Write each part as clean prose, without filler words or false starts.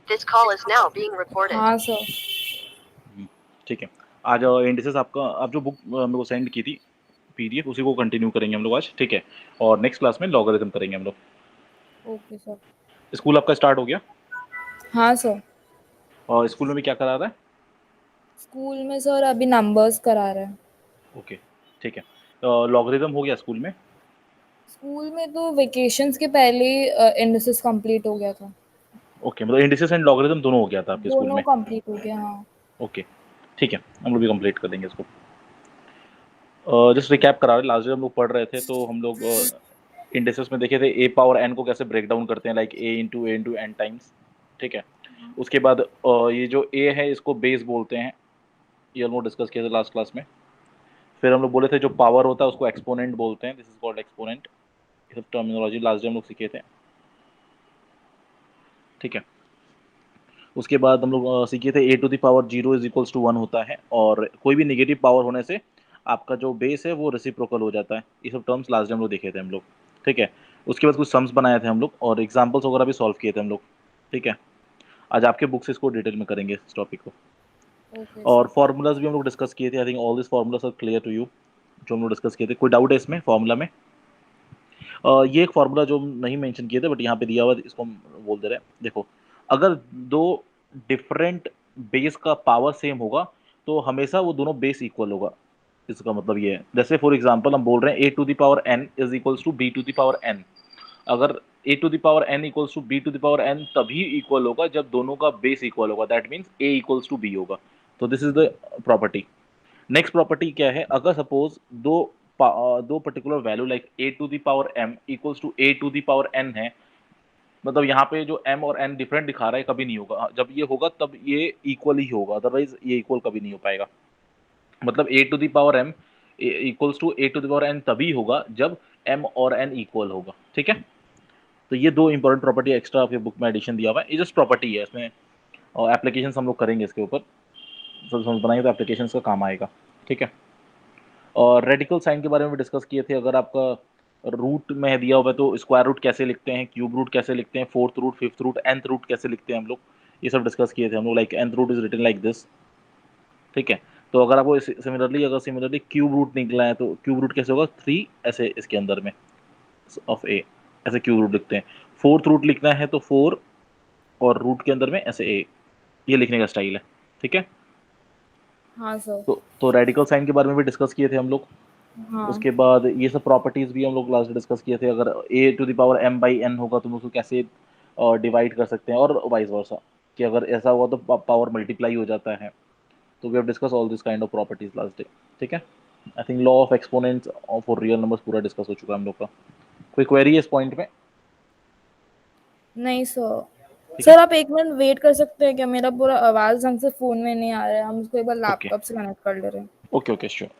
This call is now being recorded. हाँ sir. ठीक है, आज इंडिसेस आपका आप जो बुक मेरे को सेंड की थी पीडीएफ उसी को कंटिन्यू करेंगे हम लोग आज, ठीक है। और नेक्स्ट क्लास में लॉगरिथम करेंगे हम लोग। Okay sir. स्कूल आपका स्टार्ट हो गया? हाँ सर। और स्कूल में भी क्या करा रहा है? स्कूल में सर अभी नंबर्स करा रहे हैं। ओके, ठीक है। लॉगरिथम हो गया स्कूल में? स्कूल में तो वेकेशंस के पहले इंडिसेस कंप्लीट हो गया था। ओके, मतलब इंडिसेस एंड लॉगरिथम दोनों हो गया था आपके स्कूल दोनों में? कंप्लीट हो गया हाँ। ओके, ठीक है, हम लोग भी कंप्लीट कर देंगे इसको। जस्ट रिकैप करा रहे, लास्ट ईयर हम लोग पढ़ रहे थे तो हम लोग इंडिसेस में देखे थे ए पावर एन को कैसे ब्रेक डाउन करते हैं, like a into n times, ठीक है। उसके बाद ये जो ए है इसको बेस बोलते हैं, ये हम लोग डिस्कस किया था लास्ट क्लास में। फिर हम लोग बोले थे जो पावर होता है उसको एक्सपोनेंट बोलते हैं, दिस इज कॉल्ड एक्सपोनेंट। ये सब टर्मिनोलॉजी लास्ट टाइम हम लोग सीखे थे, ठीक है। उसके बाद हम लोग सीखे थे A to the power zero is equals to one होता है, और कोई भी नेगेटिव पावर होने से आपका जो बेस है वो रेसिप्रोकल हो जाता है। ये सब टर्म्स लास्ट टाइम हम लोग देखे थे हम लोग, ठीक है। उसके बाद कुछ सम्स बनाए थे हम लोग और एग्जाम्पल्स वगैरह भी सॉल्व किए थे हम लोग, ठीक है। आज आपके बुक से इसको डिटेल में करेंगे इस टॉपिक को। ओके और सर। फार्मूलाज भी हम लोग डिस्कस किए थे, I think all this formulas are clear to you, जो हम लोग डिस्कस किए थे। कोई डाउट है इसमें फार्मूला में? ये एक फार्मूला जो हम नहीं मेंशन किए थे बट यहाँ पे दिया हुआ है, इसको हम बोल दे रहे हैं। देखो, अगर दो डिफरेंट बेस का पावर सेम होगा तो हमेशा वो दोनों बेस इक्वल होगा। इसका मतलब ये है, जैसे फॉर एग्जांपल हम बोल रहे हैं A to the power N is equals to B to the power N. अगर A to the power N equals to B to the power N तभी इक्वल होगा जब दोनों का बेस इक्वल होगा, that means A equals to B होगा। तो this is the property. Next property क्या है, अगर सपोज दो particular value like A to the power M equals to A to the power N है, मतलब यहाँ पे जो एम और एन डिफरेंट दिखा रहा है कभी नहीं होगा। जब ये होगा तब ये इक्वल ही होगा, अदरवाइज ये इक्वल कभी नहीं हो पाएगा। मतलब A to the power M equals to A to the power N तभी होगा जब एम और एन इक्वल होगा, ठीक है। तो ये दो इंपॉर्टेंट प्रॉपर्टी एक्स्ट्रा आपके बुक में एडिशन दिया हुआ है, ये जस्ट प्रॉपर्टी है इसमें, और एप्लीकेशन हम लोग करेंगे इसके ऊपर। सब समझ बनाएंगे तो एप्लीकेशन का काम आएगा, ठीक है। और रेडिकल साइन के बारे में भी डिस्कस किए थे। अगर आपका रूट में दिया हुआ है तो स्क्वायर रूट कैसे लिखते हैं, क्यूब रूट कैसे लिखते हैं, fourth root, fifth root, nth root कैसे लिखते हैं हम लोग, ये सब डिस्कस किए थे हम लोग। Like nth root is written like this, ठीक है। तो अगर आपको सिमिलरली अगर सिमिलरली क्यूब रूट निकला है तो क्यूब रूट कैसे होगा, थ्री ऐसे इसके अंदर में ऑफ ए, ऐसे क्यूब रूट लिखते हैं। फोर्थ रूट लिखना है तो फोर और रूट के अंदर में ऐसे ए, ये लिखने का स्टाइल है, ठीक है। हाँ सर। तो रेडिकल साइन के बारे में भी डिस्कस किए थे हम लोग। हाँ। उसके बाद ये सब प्रॉपर्टीज भी हम लोग लास्ट डिस्कस किए थे। अगर A to the power M by N होगा तो हम उसको कैसे डिवाइड कर सकते हैं, और वाइस वर्सा, कि अगर ऐसा हुआ तो पावर मल्टीप्लाई हो जाता है। तो we have discuss all this kind of properties last day, ठीक है। I think law of exponents for real numbers पूरा डिस्कस हो चुका है हम लोग का। कोई क्वेरी है इस पॉइंट में? नहीं सर। ठीक है, सर आप एक मिनट वेट कर सकते हैं क्या? मेरा पूरा आवाज ढंग से फोन में नहीं आ रहा है, हम उसको एक बार ओके लैपटॉप से कनेक्ट कर ले रहे हैं। Okay okay sure.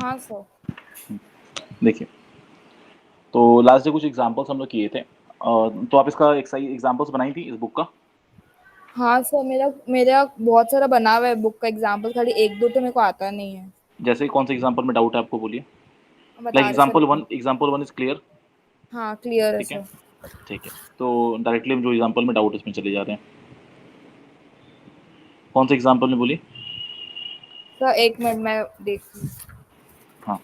हाँ सर। देखिए, तो लास्ट डे कुछ एग्जांपल्स हम लोग किए थे, तो आप इसका एक सही एग्जांपल्स बनाई थी इस बुक का? हाँ सर, मेरा मेरा बहुत सारा बना हुआ है बुक का एग्जाम्पल, खाली एक दो तो मेरे को आता नहीं है। जैसे कौन से एग्जांपल में डाउट है आपको, बोलिए। हम लाइक बता रहे सर एक minute. Example one is clear, हाँ क्लियर है ठीक है। सर। ठीक है, तो डायरेक्टली हम जो एग्जांपल में डाउट इसमें चले जा रहे हैं। कौन से एग्जांपल में, बोलिए। सर एक मिनट मैं देखती हूँ। हाँ,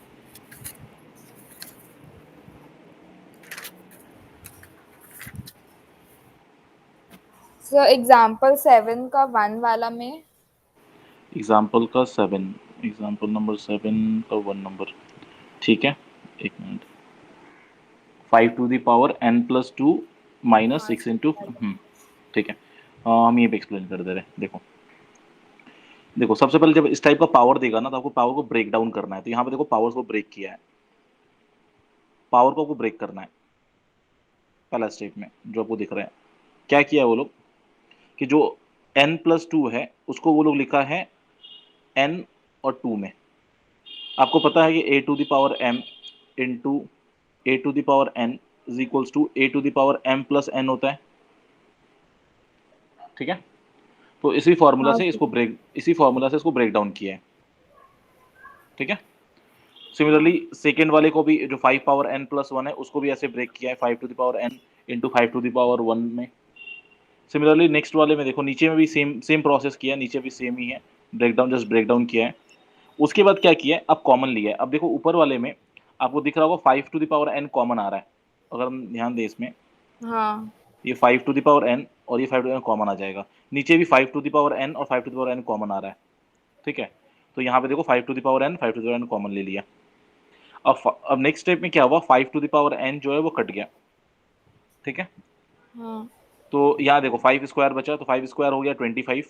सर एग्जाम्पल 7 का 1 वाला में एग्जाम्पल का 7, एग्जाम्पल नंबर 7 का 1 नंबर, ठीक है, एक minute. 5 to the power n+2 minus हाँ 6 सर इंटू, ठीक है। हम ये पे एक्सप्लेन कर दे रहे हैं। देखो देखो, सबसे पहले जब इस टाइप का पावर देगा ना, तो आपको पावर को ब्रेक डाउन करना है। तो यहाँ पे देखो पावर्स को ब्रेक किया है, पावर को आपको ब्रेक करना है पहला स्टेप में, जो आपको दिख रहा है। क्या किया है वो लोग कि जो n+2 है उसको वो लोग लिखा है n और 2 में। आपको पता है कि a⁴m into a⁴n is equals to a⁴m+n होता है, ठीक है। तो हाँ सर इसी फार्मूला से इसको ब्रेक डाउन किया है, ठीक है। सिमिलरली सेकेंड वाले को भी, जो 5 power n+1 है, उसको भी ऐसे ब्रेक किया है 5 to the power n into 5 to the power 1 में। सिमिलरली नेक्स्ट वाले में देखो, नीचे में भी सेम सेम प्रोसेस किया है, नीचे भी सेम ही है, break down, just break down किया है। उसके बाद क्या किया है, अब कॉमन लिया है। अब देखो ऊपर वाले में आपको दिख रहा होगा 5 to the power n common आ रहा है। अगर हम ध्यान दें इसमें, हाँ ये 5 to the power n और ये 5 to the power कॉमन आ जाएगा। नीचे भी 5 to the power n और 5 to the power n common आ रहा है, ठीक है। तो यहाँ पे देखो 5 to the power n 5 to the power n common ले लिया। अब नेक्स्ट स्टेप में क्या हुआ, 5 to the power n जो है वो कट गया, ठीक है। हाँ तो यहाँ देखो 5 स्क्वायर बचा, तो 5 स्क्वायर हो गया 25,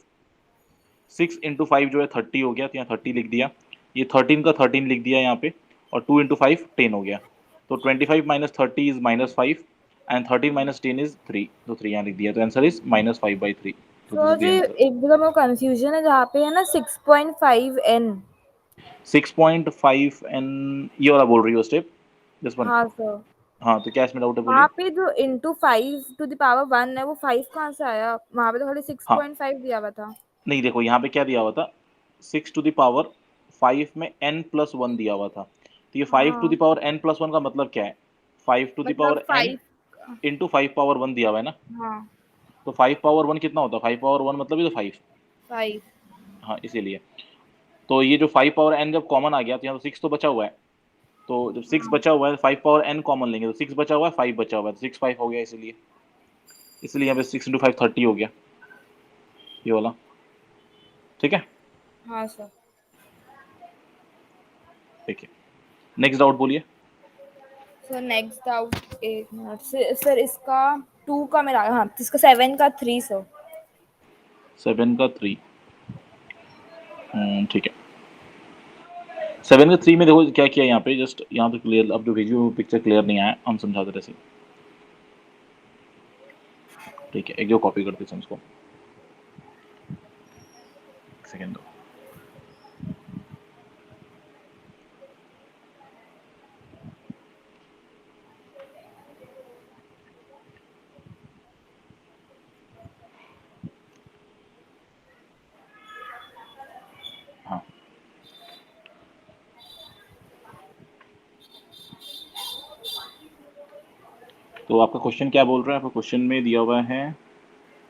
6 इंटू 5 जो है 30 हो गया, तो यहाँ 30 लिख दिया। ये 13 का 13 लिख दिया यहाँ पे, और 2 इंटू 5 10 हो गया। तो 25 minus 30 is -5 and 13 minus 10 is 3, तो 3 यहाँ लिख दिया। तो आंसर इज -5/3। तो दिस सर इज द जी आंसर। एक जगह में कंफ्यूजन है जहाँ पे है ना 6.5n। 6.5 n ये वाला बोल रही हो स्टेप, दिस वन? हाँ सर हाँ, तो क्या इसमें डाउट है, वहाँ बोलिए। पे जो इंटू 5 to the power 1 है वो 5 कहाँ से आया, वहाँ पे तो खाली हाँ, 6.5 दिया हुआ था। नहीं देखो यहाँ पे क्या दिया हुआ था, 6 to the power 5 में n+1 दिया हुआ था। तो ये 5 to the power n+1 का मतलब क्या है, 5 to the power n 5 into 5 power 1 दिया हुआ है ना। हाँ तो 5 power 1 कितना होता है, 5 power 1 मतलब ये तो 5। 5 हाँ, इसीलिए। तो ये जो 5 power n जब कॉमन आ गया, तो यहाँ तो 6 तो बचा हुआ है। तो जब 6 बचा हुआ है, 5 power n कॉमन लेंगे, तो 6 बचा हुआ है, 5 बचा हुआ है, तो 6 5 हो गया, इसीलिए इसलिए यहाँ पे 6 इंटू 5 30 हो गया, ये वाला, ठीक है। हाँ सर। ठीक है, नेक्स्ट डाउट बोलिए। सर नेक्स्ट डाउट एक मिनट से सर, इसका 2 का मेरा, हाँ इसका 7 का 3 सर। 7 का 3, ठीक है। 7 का 3 में देखो क्या किया यहाँ पे, जस्ट यहाँ पे क्लियर, अब जो भेजी वो पिक्चर क्लियर नहीं आया, हम समझा दे रहे थे, ठीक है। एक जो कॉपी करते हैं इसको, एक सेकेंड दो। हाँ, तो आपका क्वेश्चन क्या बोल रहा है, आपका क्वेश्चन में दिया हुआ है,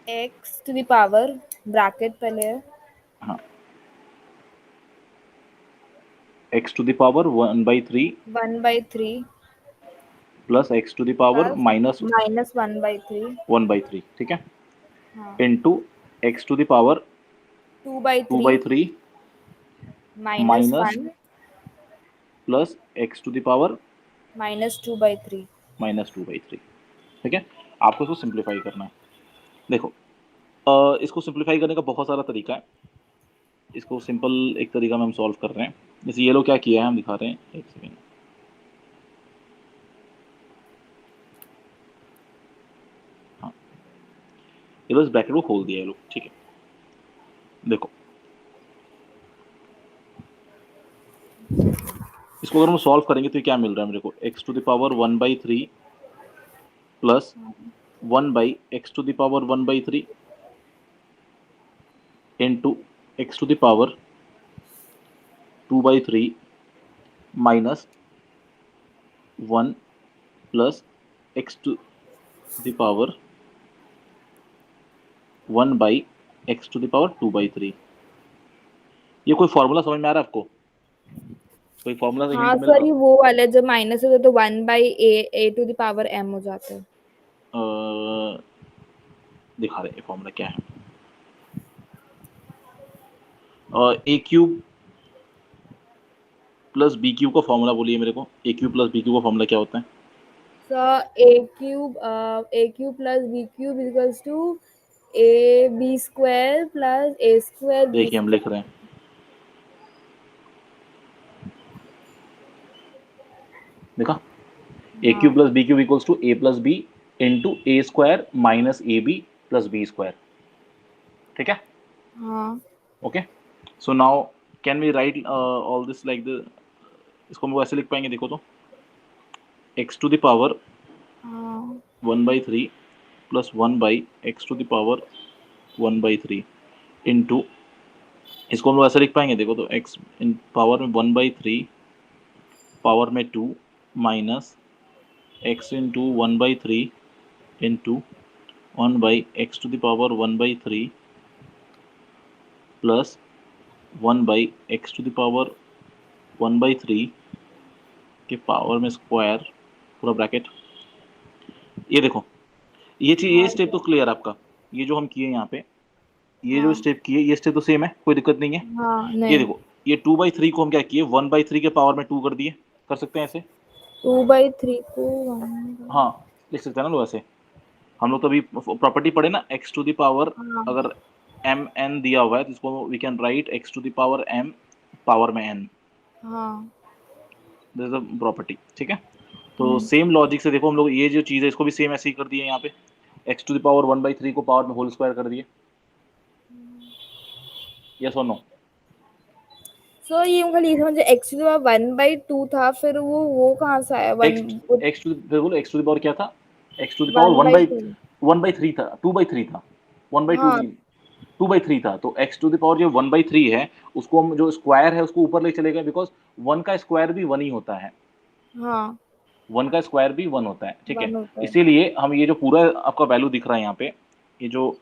x⁴ ब्रैकेट पहले है हाँ, x⁴ 1/3 plus x⁴ plus minus -1/3 1/3, ठीक है, हाँ into x⁴ 2/3 2/3 minus minus 1 plus x⁴ -2/3। -2/3, ठीक है। आपको इसको सिंप्लीफाई करना है। देखो, इसको सिंप्लीफाई करने का बहुत सारा तरीका है। इसको सिंपल एक तरीका में हम सॉल्व कर रहे हैं। जैसे ये लोग क्या किया है हम दिखा रहे हैं, एक सेकेंड। हाँ, ये लोग इस ब्रैकेट को खोल दिया है लोग, ठीक है। देखो, इसको अगर हम सॉल्व करेंगे तो ये क्या मिल रहा है मेरे को, x⁴ 1/3 plus 1/x⁴ 1/3 into x⁴ 2/3 minus 1 plus x⁴ 1/x⁴ 2/3। ये कोई फॉर्मूला समझ में आ रहा है आपको, कोई फॉर्मूला से हिंट हाँ मिल सर रहा? ये वो वाले जब माइनस होता है तो 1/a a⁴ m हो जाता है। दिखा रहे हैं ये फॉर्मूला क्या है। A cube plus B cube का फॉर्मूला बोलिए मेरे को। A cube plus B cube का फॉर्मूला क्या होता है? Sir A cube plus B cube equals to A B square plus A square B देखिए हम लिख रहे हैं, देखा, ए क्यूब हाँ plus B cube equals to A plus B into A square minus A B plus B square. ठीक है, हाँ okay. So now can we write all this like the, इसको हम ऐसे लिख पाएंगे, देखो तो, एक्स टू द पावर हाँ 1/3 plus 1 X to the power 1/3 into, इसको हम लोग ऐसे लिख पाएंगे, देखो तो, एक्स इन पावर में 1/3 पावर में 2 minus X into 1/3 into 1/x to the power 1/3 plus 1/x to the power 1/3 के पावर में स्क्वायर पूरा ब्रैकेट। ये देखो, ये चीज, ये हाँ स्टेप तो क्लियर आपका, ये जो हम किए यहाँ पे, ये जो हाँ स्टेप किए, ये स्टेप तो सेम है, कोई दिक्कत नहीं है। हाँ ये नहीं देखो, ये 2/3 को हम क्या किए, 1/3 के पावर में 2 कर दिए, कर सकते हैं ऐसे। 2/3 को 1 हाँ, लिख सकते हैं ना लोग ऐसे। हम लोग तो अभी प्रॉपर्टी पढ़े ना, एक्स टू द पावर, हाँ अगर एम एन दिया हुआ है तो इसको we can write X to the power M power में एन, हाँ दिस इज अ प्रॉपर्टी। ठीक है, तो हम्म, सेम लॉजिक से देखो हम लोग ये जो चीज़ है इसको भी सेम ऐसे ही कर दिए यहाँ पे, एक्स टू द पावर 1/3 को पावर में होल स्क्वायर कर दिए। यस और नो? सो ये खाली ये समझे एक्स टू द पावर 1/2 था, फिर वो कहाँ से आया वन? एक्स एक्स टू फिर बोलो, एक्स टू द पावर क्या था, एक्स टू द पावर 1/2 1/3 था, 2/3 था, 1/2 हाँ नहीं, 2/3 था। तो एक्स टू द पावर जो 1/3 है, उसको हम जो स्क्वायर है उसको ऊपर ले चले गए, बिकॉज 1 का स्क्वायर भी 1 ही होता है, हाँ 1 का स्क्वायर भी 1 होता है। ठीक है, 1 होता है। इसीलिए हम ये जो पूरा आपका वैल्यू दिख रहा है यहाँ पे, ये जो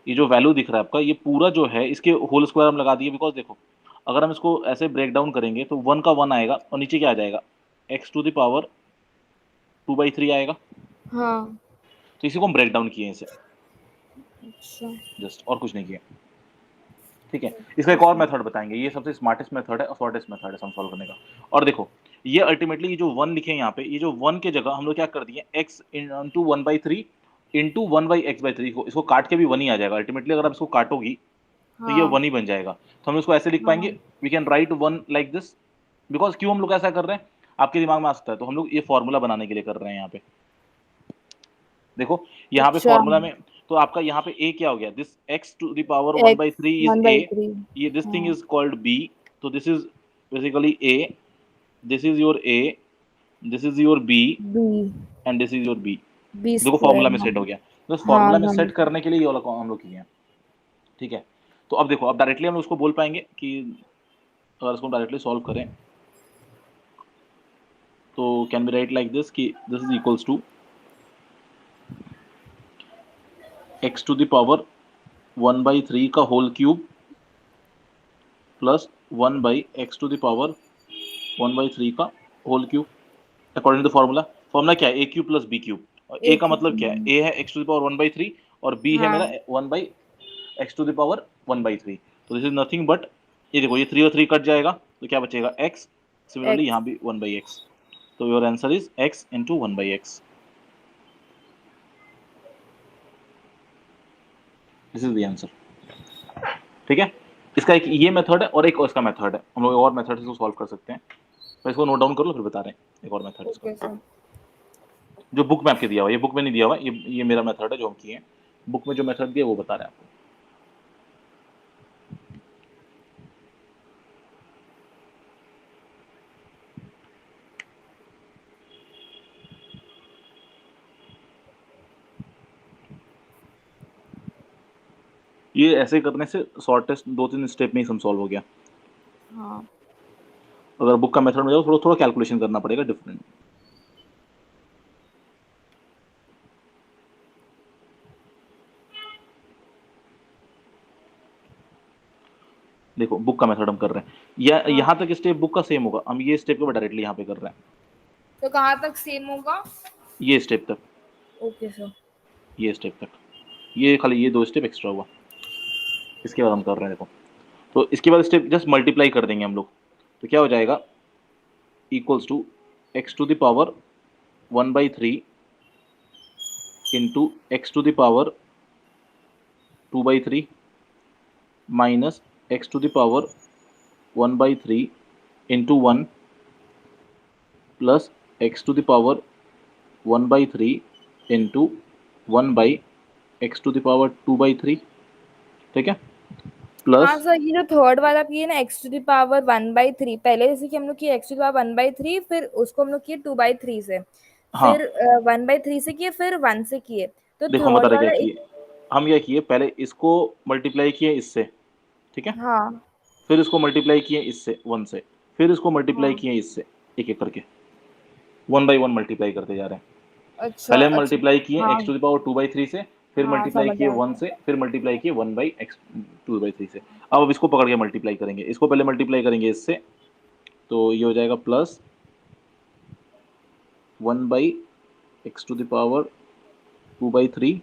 ये जो वैल्यू दिख रहा है आपका, ये पूरा जो है इसके होल स्क्वायर हम लगा दिए, बिकॉज देखो अगर हम इसको ऐसे ब्रेक डाउन करेंगे तो 1 का 1 आएगा और नीचे क्या आ जाएगा, एक्स टू द पावर 2/3 आएगा। हाँ तो इसी को हम ब्रेक डाउन किए इसे, अच्छा जस्ट, और कुछ नहीं किया। ठीक है, इसका एक और मेथड बताएंगे, ये सबसे स्मार्टेस्ट मेथड है और शॉर्टेस्ट मेथड है सम सॉल्व करने का। और देखो, ये अल्टीमेटली ये जो 1 लिखे हैं यहाँ पे, ये जो 1 के जगह हम लोग क्या कर दिए, x इंटू 1/3 इंटू 1/x/3 को, इसको काट के भी 1 ही आ जाएगा अल्टीमेटली, अगर आप इसको काटोगी तो ये हाँ 1 ही बन जाएगा। तो हम इसको ऐसे लिख हाँ पाएंगे, we can write 1 like this, because क्यों हम लोग ऐसा कर रहे हैं आपके दिमाग में आ सकता है, तो हम लोग ये फॉर्मूला बनाने के लिए कर रहे हैं यहाँ पे। देखो यहाँ पे अच्छा फॉर्मूला में, तो आपका यहाँ पे a क्या हो गया, this x to the power X 1/3 is one a, by three ये दिस थिंग हाँ इज कॉल्ड b, तो this is basically a, this is your a, this is your b B and this is your b। B देखो square formula में हाँ set हो गया, तो इस हाँ फॉर्मूला में समझ सेट करने के लिए ये वाला काम हम लोग किए हैं। ठीक है, तो अब देखो, अब डायरेक्टली हम उसको बोल पाएंगे कि अगर इसको डायरेक्टली सॉल्व करें तो can be write like this, कि this is equals to X to the power 1/3 का whole cube plus 1/x to the power 1/3 का whole cube, according to formula. Formula क्या है, A cube plus B cube, और A एक का मतलब क्या है, ए है एक्स टू द पावर 1/3 और बी है मेरा हाँ 1/x टू द पावर 1/3। तो दिस इज नथिंग बट, ये देखो ये 3 और 3 कट जाएगा तो क्या बचेगा, x, सिमिलरली एक्स यहाँ भी 1/x, तो your answer is x into 1/x, this is the answer. ठीक है, इसका एक ये मेथड है और एक इसका मेथड है, हम लोग और मेथड से सॉल्व कर सकते हैं, तो इसको नोट डाउन कर लो फिर बता रहे हैं एक और मेथड ओके इसका, सर जो बुक में आपके दिया हुआ है, ये बुक में नहीं दिया हुआ, ये मेरा मेथड है जो हम किए हैं, बुक में जो मेथड दिया वो बता रहे हैं आपको। ये ऐसे करने से शॉर्टेस्ट 2-3 स्टेप में ही सम सॉल्व हो गया। हाँ अगर बुक का मेथड में जाओ थोड़ा थोड़ा कैलकुलेशन करना पड़ेगा डिफरेंट। देखो बुक का मेथड हम कर रहे हैं, या हाँ यहाँ तक स्टेप बुक का सेम होगा, हम ये स्टेप को डायरेक्टली यहाँ पे कर रहे हैं, तो कहाँ तक सेम होगा? ये स्टेप तक। ओके सर ये स्टेप तक, ये खाली ये 2 स्टेप एक्स्ट्रा हुआ। इसके बाद हम कर रहे हैं देखो, तो इसके बाद स्टेप जस्ट मल्टीप्लाई कर देंगे हम लोग, तो क्या हो जाएगा, equals to X to the power 1/3 into X to the power 2/3 minus X to the power 1/3 into 1 plus X to the power 1/3 into 1/x to the power 2/3, ठीक है, हाँ प्लस सर, ये जो थर्ड वाला किए ना एक्स टू द पावर 1/3, पहले जैसे कि हम लोग किए एक्स टू द पावर 1/3, फिर उसको हम लोग किए 2/3 से, हाँ फिर 1/3 से किए, फिर 1 से किए, तो देखो हम बता थर्ड रहे क्या वाला किए, हम क्या किए, पहले इसको मल्टीप्लाई किए इससे, ठीक है, हाँ फिर इसको मल्टीप्लाई किए इससे 1 से, फिर इसको मल्टीप्लाई हाँ। किए इससे, एक एक करके 1/1 मल्टीप्लाई करते जा रहे हैं। अच्छा पहले हम अच्छा। मल्टीप्लाई किए हाँ एक्स टू द पावर 2/3 से, फिर हाँ, मल्टीप्लाई समझ किए आ 1 गया। से, फिर मल्टीप्लाई किए 1/x 2/3 से। अब इसको पकड़ के मल्टीप्लाई करेंगे, इसको पहले मल्टीप्लाई करेंगे इससे, तो ये हो जाएगा plus 1/x to the power 2/3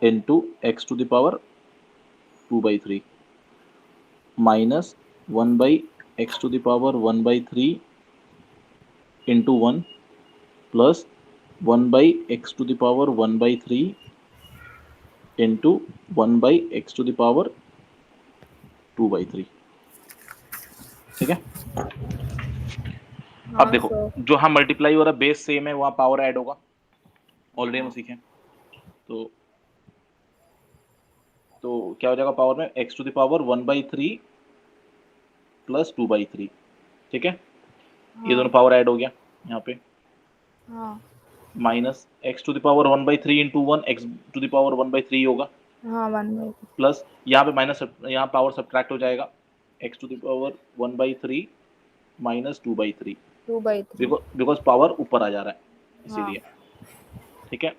into X to the power 2/3 minus 1/x to the power 1/3 into 1 plus 1/x to the power 1/3 into 1/x to the power 2/3, ठीक है। अब हाँ देखो, सर। जो हम मल्टीप्लाई हो रहा है बेस सेम है, वहां पावर ऐड होगा, ऑलरेडी हम सीखे, तो क्या हो जाएगा पावर में, x to the power 1/3 plus 2/3, ठीक है, ये दोनों हाँ पावर ऐड हो गया यहाँ पे, हाँ minus X to the power 1/3 into 1 X to the power 1/3 होगा, हाँ, 1/3। प्लस यहाँ पे माइनस, यहाँ पावर सब्ट्रैक्ट हो जाएगा, X to the power 1/3 minus 2/3, 2/3। Because power ऊपर आ जा रहा है हाँ इसीलिए, ठीक है,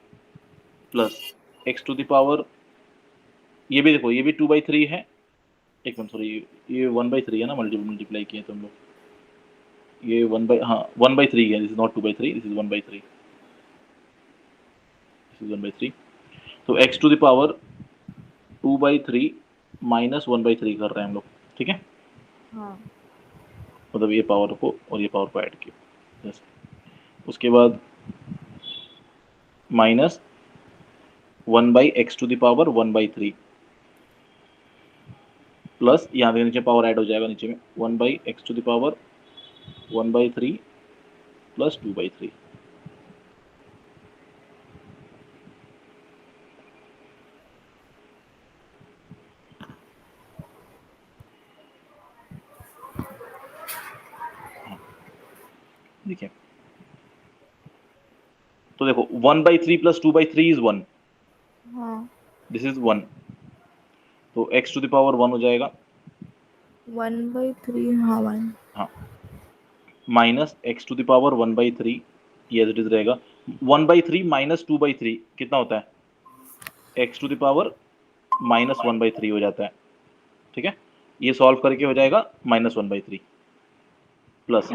plus X to the power, ये भी देखो ये भी 2/3 है, एक मिनट सॉरी, ये 1/3 है ना, मल्टीप्लाई किए तो हम लोग, ये 1/3 है, this is not 2/3, this is 1/3, this is 1/3, तो X to the power 2/3 minus 1/3 कर रहे हैं हम लोग, ठीक है, हाँ मतलब ये पावर को और ये पावर को ऐड किया, उसके बाद minus 1/x to the power 1/3 plus यहाँ पे नीचे पावर ऐड हो जाएगा नीचे में 1/x to the power 1/3 plus 2/3, देखिए, तो देखो 1/3 प्लस 2/3 इज 1, हाँ। दिस इज 1, तो x टू द पावर 1 हो जाएगा, 1/3, हाँ 1। हाँ, minus X to the power 1/3, ये एज इट इज रहेगा, 1/3 माइनस 2/3 कितना होता है, X to the power minus 1/3 हो जाता है, ठीक है, ये सॉल्व करके हो जाएगा -1/3 प्लस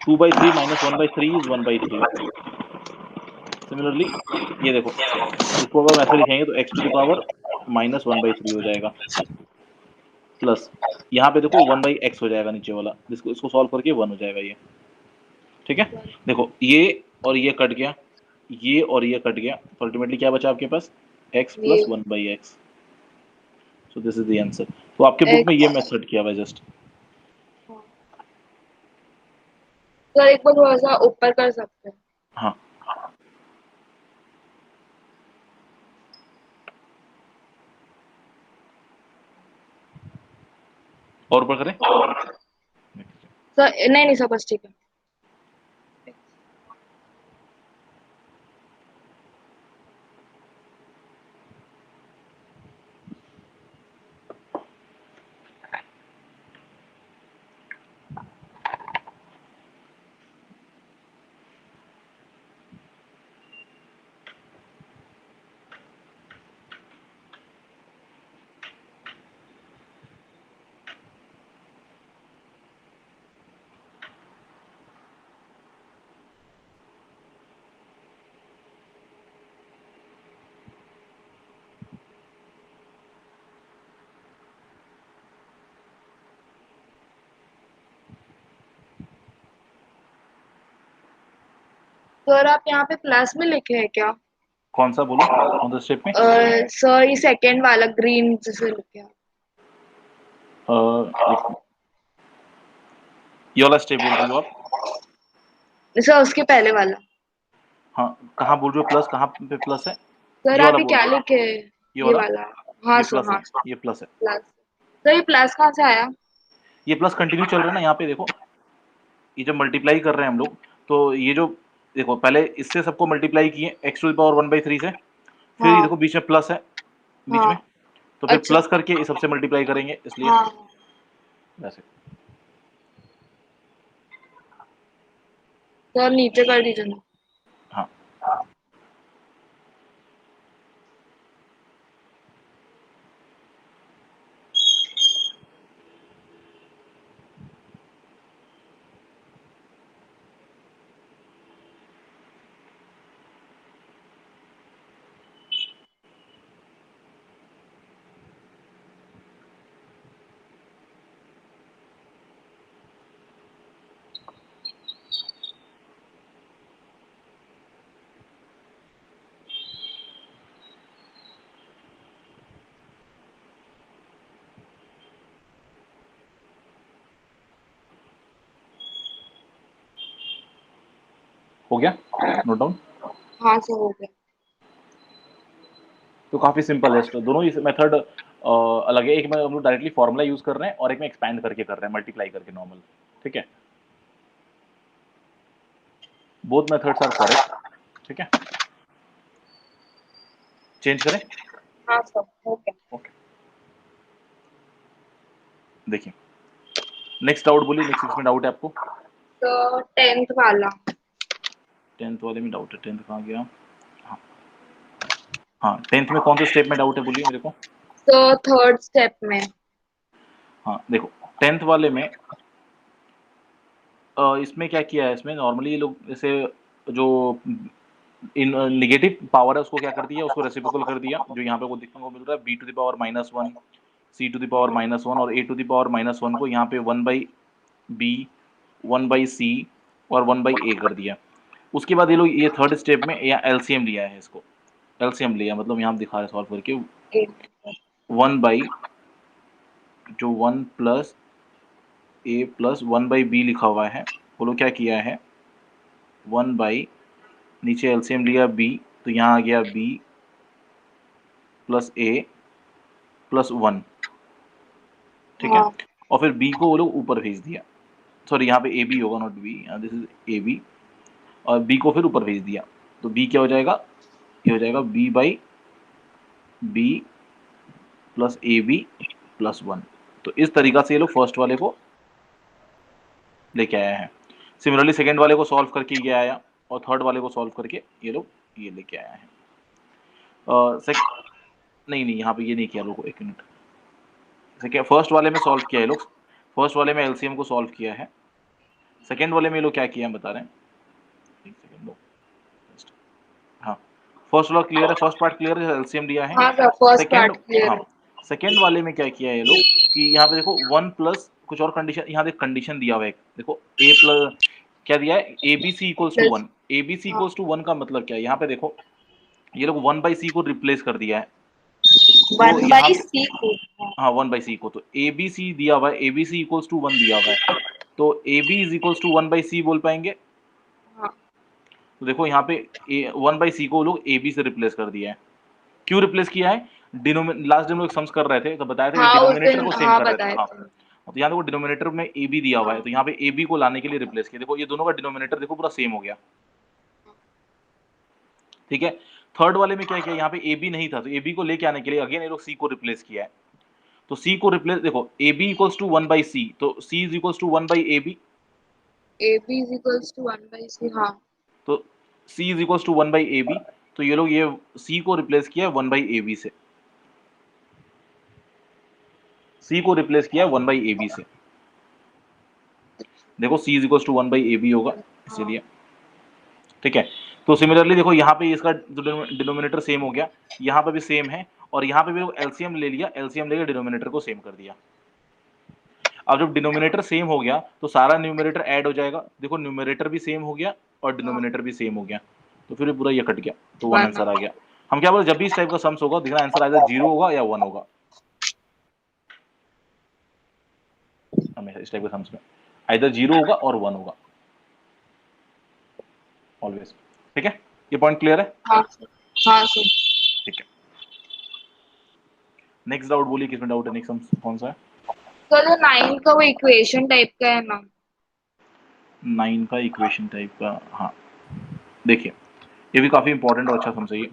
2/3 माइनस 1/3 इज 1/3, सिमिलरली ये देखो, इसको अगर वैसे लिखेंगे तो एक्स टू द पावर -1/3 हो जाएगा, प्लस यहाँ पे देखो 1/x हो जाएगा नीचे वाला, जिसको इसको सॉल्व करके 1 हो जाएगा ये, ठीक है, देखो ये और ये कट गया, ये और ये कट गया, तो अल्टीमेटली क्या बचा आपके पास, x ये plus 1/x, so this is the answer. तो आपके बुक में ये x। मेथड किया हुआ है जस्ट, सर एक बार थोड़ा सा ऊपर कर सकते हैं? हाँ, और ऊपर करें, सर नहीं नहीं सर, बस ठीक है। सर आप यहाँ पे प्लस में लिखे हैं क्या? कौन सा बोलो, कौन सा स्टेप में? सर ये सेकंड वाला ग्रीन जैसे लिखे हैं। एक ये वाला स्टेप बोल रही हो आप? सर उसके पहले वाला। हाँ, कहाँ बोल रहे हो प्लस, कहाँ पे प्लस है? सर ये आप वाला ये बोल क्या रहे हो? लिखे हैं? ये ये वाला, वाला। हाँ ये सर, प्लस है, हाँ ये प्लस है। प्लस। सर ये प्लस कहाँ से आया? ये प्लस कंटिन्यू चल रहा है ना, यहाँ पे देखो, ये जब मल्टीप्लाई कर रहे हैं हम लोग, तो ये जो देखो पहले इससे सबको मल्टीप्लाई किए x⁻⁴ से, फिर ये हाँ देखो बीच में प्लस है, बीच हाँ। में, तो फिर अच्छा। प्लस करके इस सबसे मल्टीप्लाई करेंगे, इसलिए हाँ वैसे। सर नीचे कर दीजिए ना। हाँ, हो गया नोट डाउन? हाँ सर हो गया। तो काफी सिंपल है, तो दोनों ही मेथड अलग है, एक में हम लोग डायरेक्टली फॉर्मूला यूज कर रहे हैं और एक में एक्सपैंड करके कर रहे हैं, मल्टीप्लाई करके नॉर्मल। ठीक है, बोथ मेथड्स आर करेक्ट। ठीक है, चेंज करें? हाँ सर हो गया। ओके, देखिए नेक्स्ट डाउट बोलिए, नेक्स्ट इसमें डाउट है आपको? तो टेंथ वाला। 10th वाले में डाउट है, 10th कहाँ गया? हाँ हाँ, 10th में कौन से स्टेप में डाउट है बोलिए मेरे को? तो थर्ड स्टेप में। हाँ देखो, 10th वाले में इसमें क्या किया है, इसमें नॉर्मली ये लोग जैसे जो इन नेगेटिव पावर है उसको क्या कर दिया, उसको रेसिप्रोकल कर दिया, जो यहाँ पे वो देखने को मिल रहा है b⁻⁻1, c⁻⁻1 और a⁻⁻1 को यहाँ पे 1/b, 1/c और 1/a कर दिया। उसके बाद ये लोग ये थर्ड स्टेप में या एलसीएम लिया है, इसको एलसीएम लिया, मतलब यहाँ दिखा रहे सॉल्व करके, 1 जो 1 प्लस a प्लस 1/b लिखा हुआ है, वो लोग क्या किया है, 1 नीचे एलसीएम लिया b, तो यहाँ आ गया b प्लस a प्लस 1। ठीक है, हाँ और फिर b को वो लोग ऊपर भेज दिया, सॉरी यहाँ पे ए बी होगा, not B, this is A B, और b को फिर ऊपर भेज दिया, तो b क्या हो जाएगा, ये हो जाएगा b plus A B plus 1। तो इस तरीका से ये लोग फर्स्ट वाले को लेके आया है। सिमिलरली सेकेंड वाले को सॉल्व करके ये आया, और थर्ड वाले को सॉल्व करके ये लोग ये लेके आया है। नहीं नहीं, यहाँ पे ये नहीं किया लोगों, एक मिनट, फर्स्ट वाले में सॉल्व किया है लोग, फर्स्ट वाले में एलसीएम को सॉल्व किया है, सेकेंड वाले में ये लोग क्या किया हम बता रहे हैं, एक सेकेंड लो। हाँ, फर्स्ट वाला क्लियर है, फर्स्ट पार्ट क्लियर है, एलसीएम लिया है। हाँ sir first second, part clear हाँ, है। सेकेंड वाले में क्या किया है ये लोग कि यहाँ पे देखो 1 प्लस कुछ और कंडीशन, यहाँ देख कंडीशन दिया हुआ है, देखो a प्लस क्या दिया है, A B C equals to plus. 1, A B C हाँ इक्वल्स टू 1 का मतलब क्या है, यहाँ पे देखो ये लोग 1/c को रिप्लेस कर दिया है, तो वन यहाँ बाई पे सी को। हाँ 1/c को, तो ए बी सी दिया हुआ है, A B C equals to 1 दिया हुआ है, तो A B is equals to 1/c बोल पाएंगे। हाँ तो देखो यहाँ पे 1/c को लोग ए बी से रिप्लेस कर दिया है। क्यों रिप्लेस किया है, लास्ट टाइम लोग सम्स कर रहे थे तो बताया था कि हाँ उस डिनोमिनेटर दिन को सेम हाँ कर रहे थे। बताए हाँ, थे। तो यहाँ देखो डिनोमिनेटर में ए बी दिया हुआ है, हाँ तो यहाँ पे ए बी को लाने के लिए रिप्लेस किया, देखो ये दोनों का डिनोमिनेटर देखो पूरा सेम हो गया। ठीक है, थर्ड वाले में क्या किया, यहाँ पे ए बी नहीं था, तो ए बी को लेके आने के लिए अगेन ये लोग सी को रिप्लेस किया है, तो सी को रिप्लेस, देखो A B equals to 1/c, तो C is equals to 1/ab, A B is equals to one by C. हाँ तो C is equals to 1/ab, तो ये लोग ये सी को रिप्लेस किया 1/ab से, सी को रिप्लेस किया 1/ab से, देखो सी इज इक्वल्स टू 1/ab होगा हाँ इसीलिए। ठीक है, तो सिमिलरली देखो यहाँ पे इसका डिनोमिनेटर सेम हो गया, यहाँ पे भी सेम है, और यहाँ पे भी एलसीएम ले लिया, एलसीएम लेकर डिनोमिनेटर को सेम कर दिया। अब जब डिनोमिनेटर सेम हो गया तो सारा न्यूमरेटर ऐड हो जाएगा, देखो न्यूमरेटर भी सेम हो गया और डिनोमिनेटर भी सेम हो गया, तो फिर पूरा ये कट गया, तो 1 आंसर आ गया। हम क्या बोले, जब भी इस टाइप का सम्स होगा देखना आंसर आइदर 0 होगा या 1 होगा, हमेशा इस टाइप के सम्स में आइदर 0 होगा और 1 होगा ऑलवेज। ठीक है, ये पॉइंट क्लियर है? हाँ सर। ठीक है, नेक्स्ट डाउट बोलिए, किसमें डाउट है, नेक्स्ट सम्स कौन सा है? सर वो 9 का वो इक्वेशन टाइप का है ना? 9 का इक्वेशन टाइप का, हाँ देखिए ये भी काफी इंपॉर्टेंट और अच्छा समझिए।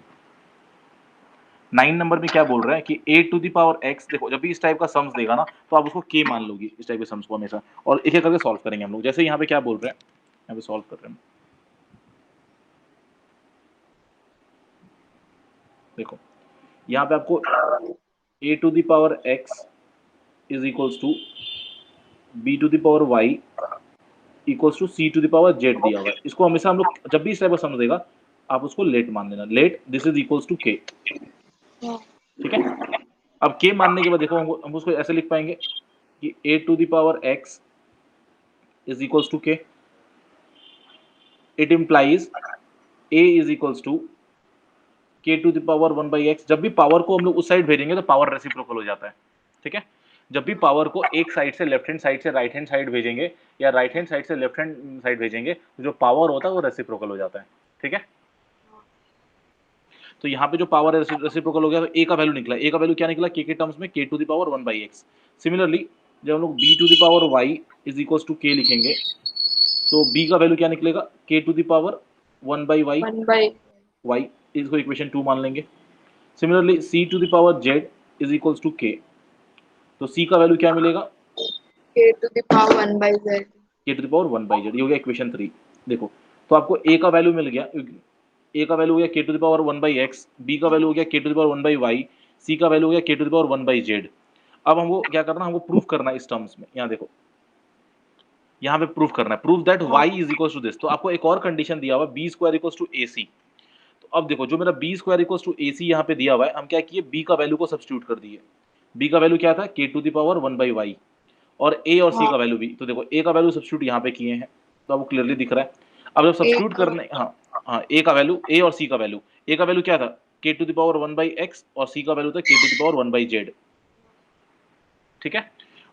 9 नंबर में क्या बोल रहा है कि a to the power x, देखो जब भी इस टाइप का सम्स देगा ना तो आप उसको k मान लोगी इस टाइप के सम्स को हमेशा, और एक एक करके सॉल्व करेंगे हम लोग। जैसे यहाँ पे क्या बोल रहे हैं, यहाँ पे सॉल्व कर रहे हैं, देखो यहाँ पे आपको a to the power x is equals to b to the power y equals to c to the power z दिया हुआ है। इसको हमेशा हम लोग जब भी इस टाइप का सम्स देगा आप उसको लेट मान लेना, let this is equals to k। ठीक है, अब k मानने के बाद देखो हम उसको ऐसे लिख पाएंगे कि a to the power x is equals to k, it implies a is equals to k to the power 1 by x। जब भी पावर को हम लोग उस साइड भेजेंगे तो पावर रेसिप्रोकल हो जाता है। ठीक है, जब भी पावर को एक साइड से लेफ्ट हैंड साइड से राइट हैंड साइड भेजेंगे या राइट हैंड साइड से लेफ्ट हैंड साइड भेजेंगे तो जो पावर होता है वो रेसिप्रोकल हो जाता है। ठीक है, तो यहाँ पे जो पावर रेसिप्रोकल हो गया तो a का वैल्यू निकला, a का वैल्यू क्या निकला k के टर्म्स में k to the power 1 by x। Similarly जब हम लोग b to the power y is equals to k लिखेंगे तो b का वैल्यू क्या निकलेगा, k to the power 1 by y, 1 by y इसको इक्वेशन 2 मान लेंगे। Similarly c to the power z is equals to k, तो c का वैल्यू क्या मिलेगा, k to the power 1 by z। k to the power 1 by z, ये हो गया इक्वेशन 3। देखो तो आपको a का वैल्यू मिल गया, a का वैल्यू हो गया k to the power 1 by x, b का वैल्यू हो गया k to the power 1 by y, c का वैल्यू हो गया k to the power 1 by z। अब हमको क्या करना, हमको प्रूफ करना है इस टर्म्स में। यहाँ देखो यहाँ पे प्रूफ करना है, proof that y is equals to this. तो आपको एक और कंडीशन दिया हुआ b square equals to ac। तो अब देखो जो मेरा b square equals to ac यहाँ पे दिया हुआ है, हम क्या किए b का वैल्यू को सब्स्टिट्यूट कर दिए। b का वैल्यू क्या था, k to the power 1 by y, और a और c का वैल्यू भी, तो देखो a का वैल्यू सब्स्टिट्यूट यहाँ पे किए हैं तो आपको क्लियरली दिख रहा है। अब जब सब्स्टिट्यूट करने, हाँ हाँ a का वैल्यू, a और c का वैल्यू, a का वैल्यू क्या था k to the power 1 by x और c का वैल्यू था k to the power 1 by z। ठीक है,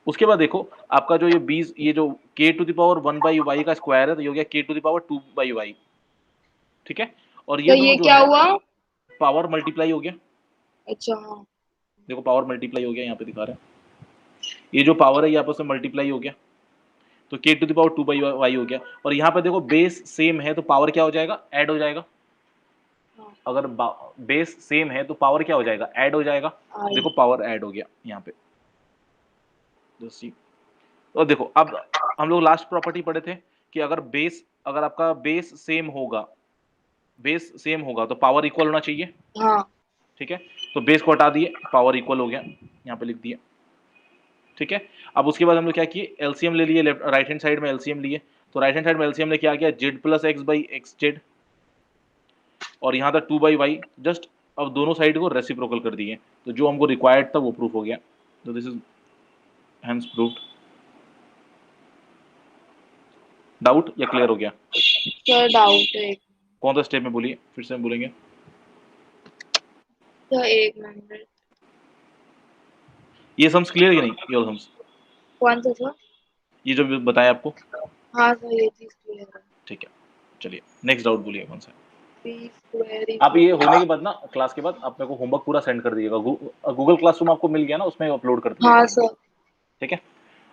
उसके बाद देखो आपका जो ये 20, ये जो k to the power 1 by y का स्क्वायर है तो ये हो गया k to the power 2 by y। ठीक है, और ये तो दोनों ये जो क्या है हुआ? पावर मल्टीप्लाई हो गया। अच्छा हाँ। देखो पावर मल्टीप्लाई हो गया, यहाँ पे दिखा रहा है, ये जो पावर है ये आपस में मल्टीप्लाई हो गया, तो k to the power 2 by y हो गया। और यहाँ पे देखो बेस सेम है तो पावर क्या हो जाएगा, ऐड हो जाएगा। अगर बेस सेम है तो पावर क्या हो जाएगा, ऐड हो जाएगा। देखो पावर ऐड हो गया यहाँ पे, और देखो अब हम लोग लास्ट प्रॉपर्टी पढ़े थे कि अगर आपका बेस सेम होगा, बेस सेम होगा तो पावर इक्वल होना चाहिए। हाँ। ठीक है, तो बेस को हटा दिए, पावर इक्वल हो गया, यहाँ पे लिख दिया। ठीक है, अब उसके बाद हम लोग क्या किए, एलसीएम ले लिए, लेफ्ट राइट हैंड साइड में एलसीएम लिए, तो राइट हैंड साइड में एलसीएम ने क्या किया, Z plus x by x Z, और यहाँ था 2 बाई वाई, जस्ट अब दोनों साइड को रेसिप्रोकल कर दिए, तो जो हमको रिक्वायर्ड था वो प्रूफ हो गया। तो this is hence proved. Doubt या क्लियर हो गया? सर डाउट है एक। कौन सा स्टेप में बोलिए, फिर से हम बोलेंगे। सर एक मिनट। ये सम्स क्लियर या नहीं, ये वाला सम्स, कौन सा सर? ये जो बताया आपको? हाँ सर ये चीज क्लियर है। ठीक है, चलिए नेक्स्ट डाउट बोलिए कौन सा। b स्क्वायर आप ये होने के बाद ना, क्लास के बाद आप मेरे को होमवर्क पूरा सेंड कर दीजिएगा, गूगल क्लासरूम आपको मिल गया ना, उसमें अपलोड कर दीजिएगा। हाँ सर। ठीक है,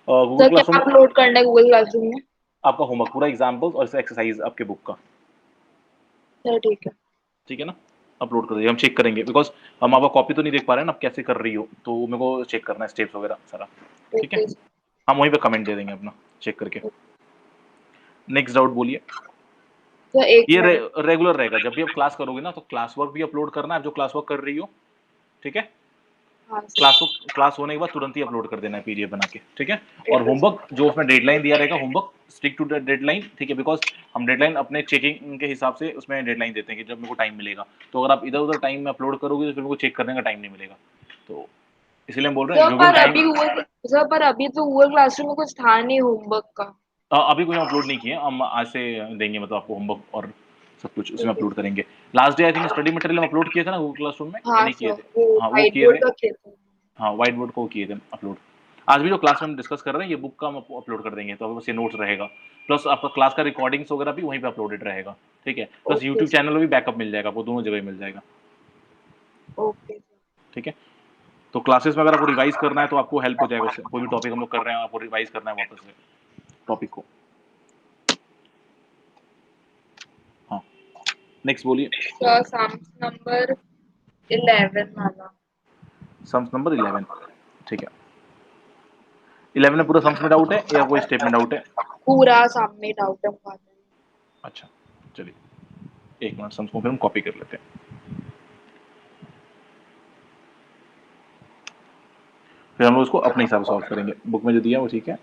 गूगल सर क्या क्लासरूम अपलोड करना है गूगल क्लासरूम में? आपका होमवर्क पूरा एग्जाम्पल्स और एक्सरसाइज आपके बुक का। सर ठीक है। ठीक है ना, अपलोड कर दीजिए, हम चेक करेंगे, बिकॉज हम आपका कॉपी तो नहीं देख पा रहे हैं ना आप कैसे कर रही हो, तो मेरे को चेक करना है स्टेप्स वगैरह सारा। ठीक है, हम वहीं पे कमेंट दे देंगे अपना चेक करके। नेक्स्ट डाउट बोलिए। ये रेगुलर रहेगा, जब भी आप क्लास करोगे ना तो क्लास वर्क भी अपलोड करना है, जो क्लास वर्क कर रही हो। ठीक है, क्लास होने के बाद तुरंत ही अपलोड कर देना है पीडीएफ बना के। ठीक है, और होमवर्क जो उसमें डेडलाइन दिया रहेगा, होमवर्क स्टिक टू डेडलाइन। ठीक है, बिकॉज हम डेडलाइन अपने चेकिंग के हिसाब से उसमें डेडलाइन देते हैं कि जब मेरे को टाइम मिलेगा, तो अगर आप इधर उधर टाइम में अपलोड करोगे तो फिर मेरे को चेक करने का टाइम नहीं मिलेगा। तो इसीलिए हम बोल रहे हैं गूगल टाइम। सर पर अभी तो गूगल क्लासरूम में कुछ था नहीं होमवर्क का। अभी कोई अपलोड नहीं किए, हम आज से देंगे, मतलब आपको होमवर्क और सब कुछ उसमें ठीक है अपलोड करेंगे। Last day I think study material हम अपलोड किए थे ना गूगल क्लासरूम में, या हाँ नहीं किए सर, थे? वो हाँ वो व्हाइट किए थे। बोर्ड का किया था। हाँ व्हाइट बोर्ड को किए थे अपलोड। आज भी जो क्लास में हम डिस्कस कर रहे हैं ये बुक का हम अपलोड कर देंगे, तो आपके पास ये नोट्स रहेगा, प्लस आपका क्लास का रिकॉर्डिंग्स वगैरह भी वहीं पे अपलोडेड रहेगा, ठीक है? Plus okay YouTube sir. Channel में भी बैकअप मिल जाएगा आपको, दोनों जगह मिल जाएगा, ओके सर। ठीक है? तो क्लासेस में अगर आपको रिवाइज करना है तो आपको हेल्प हो जाएगा उससे, कोई भी टॉपिक हम लोग कर रहे हैं आपको रिवाइज करना है वापस से टॉपिक को। हाँ नेक्स्ट बोलिए। सर सम्स नंबर 11 वाला। सम्स नंबर 11, ठीक है। 11 में पूरा सम्स में डाउट है या कोई स्टेप में डाउट है? पूरा सामने डाउट है। अच्छा चलिए एक मिनट, सम्स को फिर हम कॉपी कर लेते हैं, फिर हम लोग उसको अपने हिसाब से सॉल्व करेंगे, बुक में जो दिया वो ठीक है।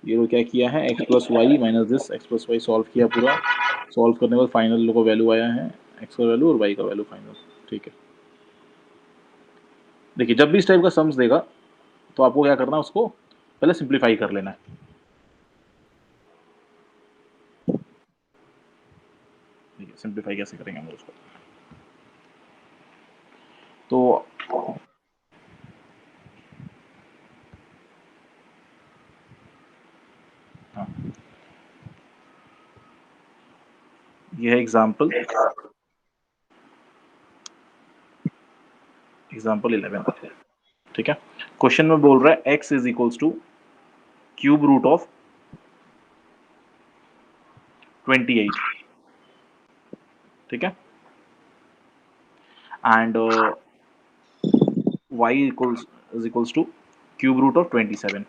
ये वो क्या किया है, x plus Y minus this x plus Y solve किया पूरा, सॉल्व करने के बाद फाइनल को वैल्यू आया है x का वैल्यू और y का वैल्यू फाइनल, ठीक है। देखिए जब भी इस टाइप का सम्स देगा तो आपको क्या करना है, उसको पहले सिंप्लीफाई कर लेना है। देखिए सिंप्लीफाई कैसे करेंगे हम उसको, तो हाँ ये है एग्जाम्पल 11, ठीक है। क्वेश्चन में बोल रहा है x is equals to cube root of 28, ठीक है, and y is equals to cube root of 27,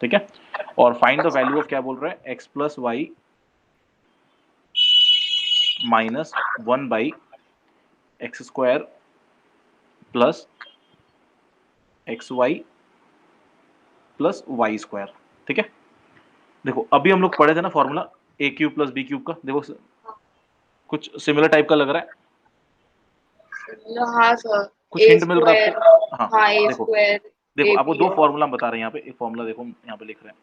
ठीक है। और फाइंड द वैल्यू ऑफ, क्या बोल रहा है, x plus Y minus 1 by X square plus X Y plus Y square, ठीक है। देखो अभी हम लोग पढ़े थे ना formula A cube plus B cube का, देखो कुछ सिमिलर टाइप का लग रहा है, हाँ सर। कुछ ए हिंट मिल रहा है स्क्वायर। आपको? हाँ हाँ ए देखो, स्क्वायर। देखो ए आपको बी दो है। फॉर्मूला हम बता रहे हैं यहाँ पे, एक फॉर्मूला देखो हम यहाँ पे लिख रहे हैं,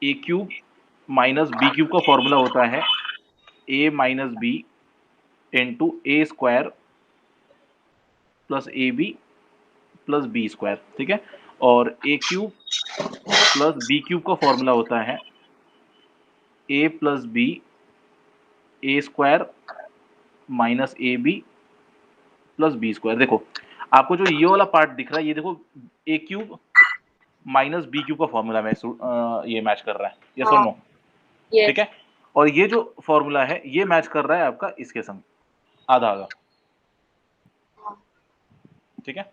A cube minus B cube का फॉर्मूला होता है A minus B into A square plus A B plus B square, ठीक है। और A cube plus B cube का फॉर्मूला होता है A plus B A square minus A B plus B square. देखो आपको जो ये वाला पार्ट दिख रहा है, ये देखो ए क्यूब माइनस बी क्यूब का फॉर्मूला में ये मैच कर रहा है, यस और हाँ। नो, ठीक यस। है। और ये जो फॉर्मूला है ये मैच कर रहा है आपका इसके संग, आधा आधा, ठीक है।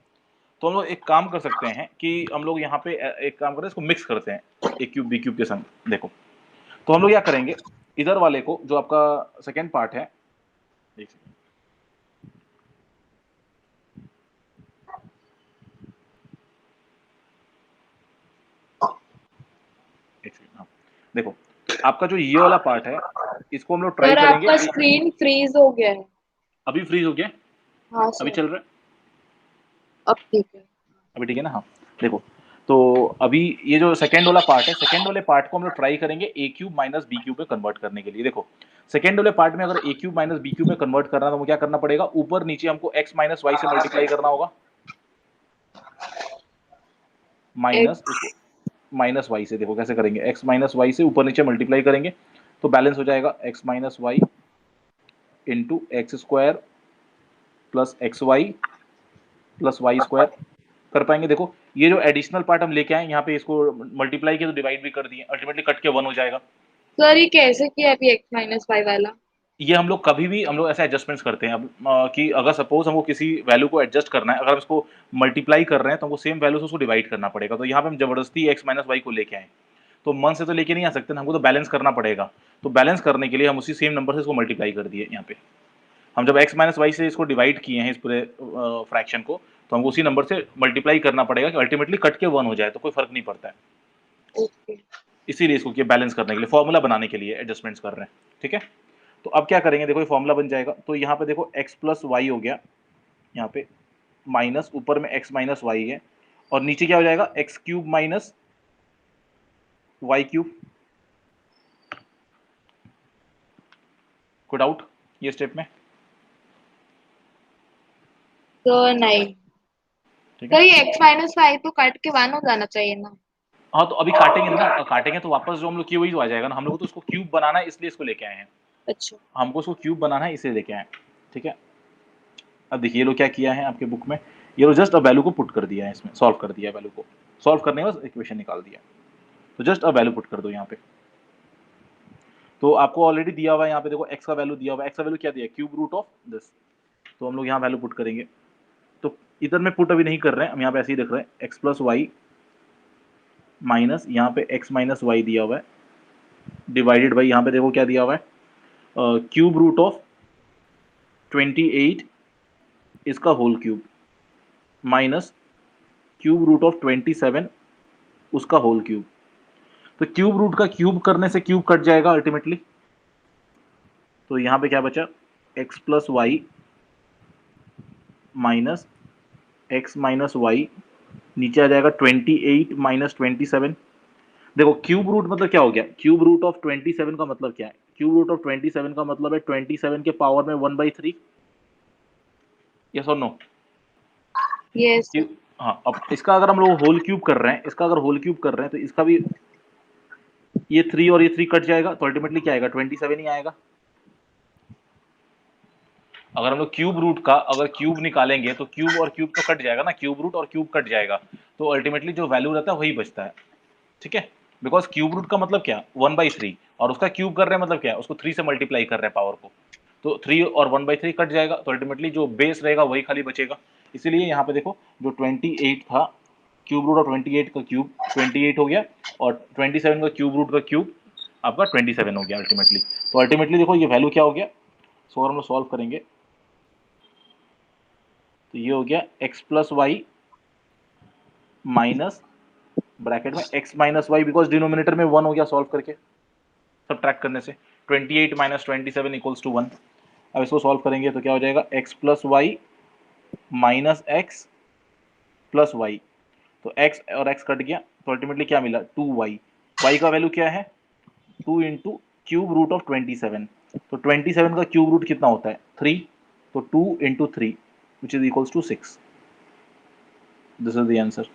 तो हम लोग एक काम कर सकते हैं कि हम लोग यहाँ पे एक काम करें, इसको मिक्स करते हैं ए क्यूब बी क्यूब के संग। देखो तो हम लोग क्या करेंगे, इधर वाले को जो आपका सेकेंड पार्ट है, एक सेकंड, हाँ देखो आपका जो ये वाला पार्ट है इसको हम लोग ट्राई सर करेंगे आपका स्क्रीन फ्रीज हो गया है। अभी फ्रीज हो गया, हाँ अभी सर। चल रहा है, अब ठीक है। अभी ठीक है ना? हाँ देखो, तो अभी ये जो सेकेंड वाला पार्ट है, सेकेंड वाले पार्ट को हम लोग ट्राई करेंगे ए क्यूब माइनस बी क्यूब में कन्वर्ट करने के लिए। देखो सेकेंड वाले पार्ट में अगर ए क्यूब माइनस बी क्यूब में कन्वर्ट करना है तो क्या करना पड़ेगा, ऊपर नीचे हमको एक्स माइनस वाई से मल्टीप्लाई करना होगा, एक। माइनस इसको माइनस वाई से। देखो कैसे करेंगे, एक्स माइनस वाई से ऊपर नीचे मल्टीप्लाई करेंगे तो बैलेंस हो जाएगा X minus Y into X square plus X Y plus Y square कर पाएंगे। देखो ये जो एडिशनल पार्ट हम लेके आए यहाँ पे, इसको मल्टीप्लाई किया तो डिवाइड भी कर दिए, अल्टीमेटली कट के 1 हो जाएगा। सर ये कैसे किया अभी एक्स माइनस फाइव वाला? ये हम लोग कभी भी हम लोग ऐसे एडजस्टमेंट्स करते हैं, अब कि अगर सपोज हमको किसी वैल्यू को एडजस्ट करना है, अगर हम इसको मल्टीप्लाई कर रहे हैं तो हमको सेम वैल्यू से उसको डिवाइड करना पड़ेगा। तो यहाँ पे हम जबरदस्ती एक्स माइनस वाई को लेके आए, तो मन से तो लेके नहीं आ सकते ना, हमको तो बैलेंस करना पड़ेगा। तो बैलेंस करने के लिए हम उसी सेम नंबर से इसको मल्टीप्लाई कर दिए यहाँ पे। हम जब x माइनस वाई से इसको डिवाइड किए हैं इस पूरे फ्रैक्शन को, तो हमको उसी नंबर से मल्टीप्लाई करना पड़ेगा कि अल्टीमेटली कट के 1 हो जाए, तो कोई फर्क नहीं पड़ता है। ओके इसीलिए इसको किया बैलेंस करने के लिए, फॉर्मूला बनाने के लिए एडजस्टमेंट्स कर रहे हैं, ठीक है। तो अब क्या करेंगे, देखो ये फॉर्मूला बन जाएगा, तो यहाँ पे देखो x प्लस वाई हो गया, यहाँ पे माइनस ऊपर में x माइनस वाई है, और नीचे क्या हो जाएगा, X cube minus Y cube. कोई डाउट ये स्टेप में? तो नहीं, ठीक तो है। ये x माइनस वाई तो कट के 1 हो जाना चाहिए ना। हाँ तो अभी काटेंगे ना, काटेंगे तो वापस जो हम लोग किए वही तो आ जाएगा ना, हम लोग को तो उसको क्यूब बनाना है इसलिए इसको लेके आए हैं, अच्छा हमको उसको क्यूब बनाना है इसलिए लेके आए हैं, ठीक है। अब देखिए ये लोग क्या किया है आपके बुक में, ये लोग जस्ट अ वैल्यू को पुट कर दिया है इसमें, सॉल्व कर दिया है, वैल्यू को सॉल्व करने के बाद इक्वेशन निकाल दिया, तो जस्ट अ वैल्यू पुट कर दो यहाँ पे। तो आपको ऑलरेडी दिया हुआ है यहाँ पे, देखो x का वैल्यू दिया हुआ है, x का वैल्यू क्या दिया है, क्यूब रूट ऑफ दिस, तो हम लोग यहाँ वैल्यू पुट करेंगे। तो इधर में पुट अभी नहीं कर रहे हैं हम, यहाँ पे ऐसे ही रख रहे हैं, x प्लस वाई माइनस यहाँ पे x माइनस वाई दिया हुआ है, डिवाइडेड बाई यहाँ पे देखो क्या दिया हुआ है, क्यूब रूट ऑफ 28 इसका whole cube minus cube root of 27 उसका होल क्यूब। तो क्यूब रूट का क्यूब करने से क्यूब कट जाएगा अल्टीमेटली, तो यहाँ पे क्या बचा, x plus Y minus X minus Y, नीचे आ जाएगा 28 माइनस 27। देखो क्यूब रूट मतलब क्या हो गया, क्यूब रूट ऑफ 27 का मतलब क्या है, क्यूब रूट ऑफ 27 का मतलब है 27 के पावर में 1/3, यस और नो? यस हाँ, अब इसका अगर हम लोग होल क्यूब कर रहे हैं, इसका अगर होल क्यूब कर रहे हैं तो इसका भी ये 3 और ये 3 कट जाएगा, तो अल्टीमेटली क्या आएगा, 27 ही आएगा। अगर हम लोग क्यूब रूट का अगर क्यूब निकालेंगे तो क्यूब और क्यूब तो कट जाएगा ना, क्यूब रूट और क्यूब कट जाएगा, तो अल्टीमेटली जो वैल्यू रहता है वही बचता है, ठीक है। बिकॉज क्यूब रूट का मतलब क्या, 1/3, और उसका क्यूब कर रहे हैं मतलब क्या, उसको 3 से मल्टीप्लाई कर रहे हैं पावर को, तो 3 और 1/3 कट जाएगा, तो अल्टीमेटली जो बेस रहेगा वही खाली बचेगा। इसीलिए यहाँ पे देखो जो 28 था, क्यूब रूट ऑफ 28 का क्यूब 28 हो गया, और 27 का क्यूब रूट का क्यूब आपका 27 हो गया अल्टीमेटली। तो अल्टीमेटली देखो ये वैल्यू क्या हो गया, सो अगर हम लोग सॉल्व करेंगे तो ये हो गया x plus Y minus bracket में x minus Y, because denominator में 1 हो गया सॉल्व करके, सब्ट्रैक्ट करने से 28 माइनस 27 इक्वल्स टू 1। अब इसको सॉल्व करेंगे तो क्या हो जाएगा, x plus Y minus X plus Y, तो x और x कट गया, तो अल्टीमेटली क्या मिला, 2y, y का वैल्यू क्या है, 2 इंटू क्यूब रूट ऑफ 27, तो 27 का क्यूब रूट कितना होता है, 3, तो 2 into 3 which is equals to 6। This is the answer.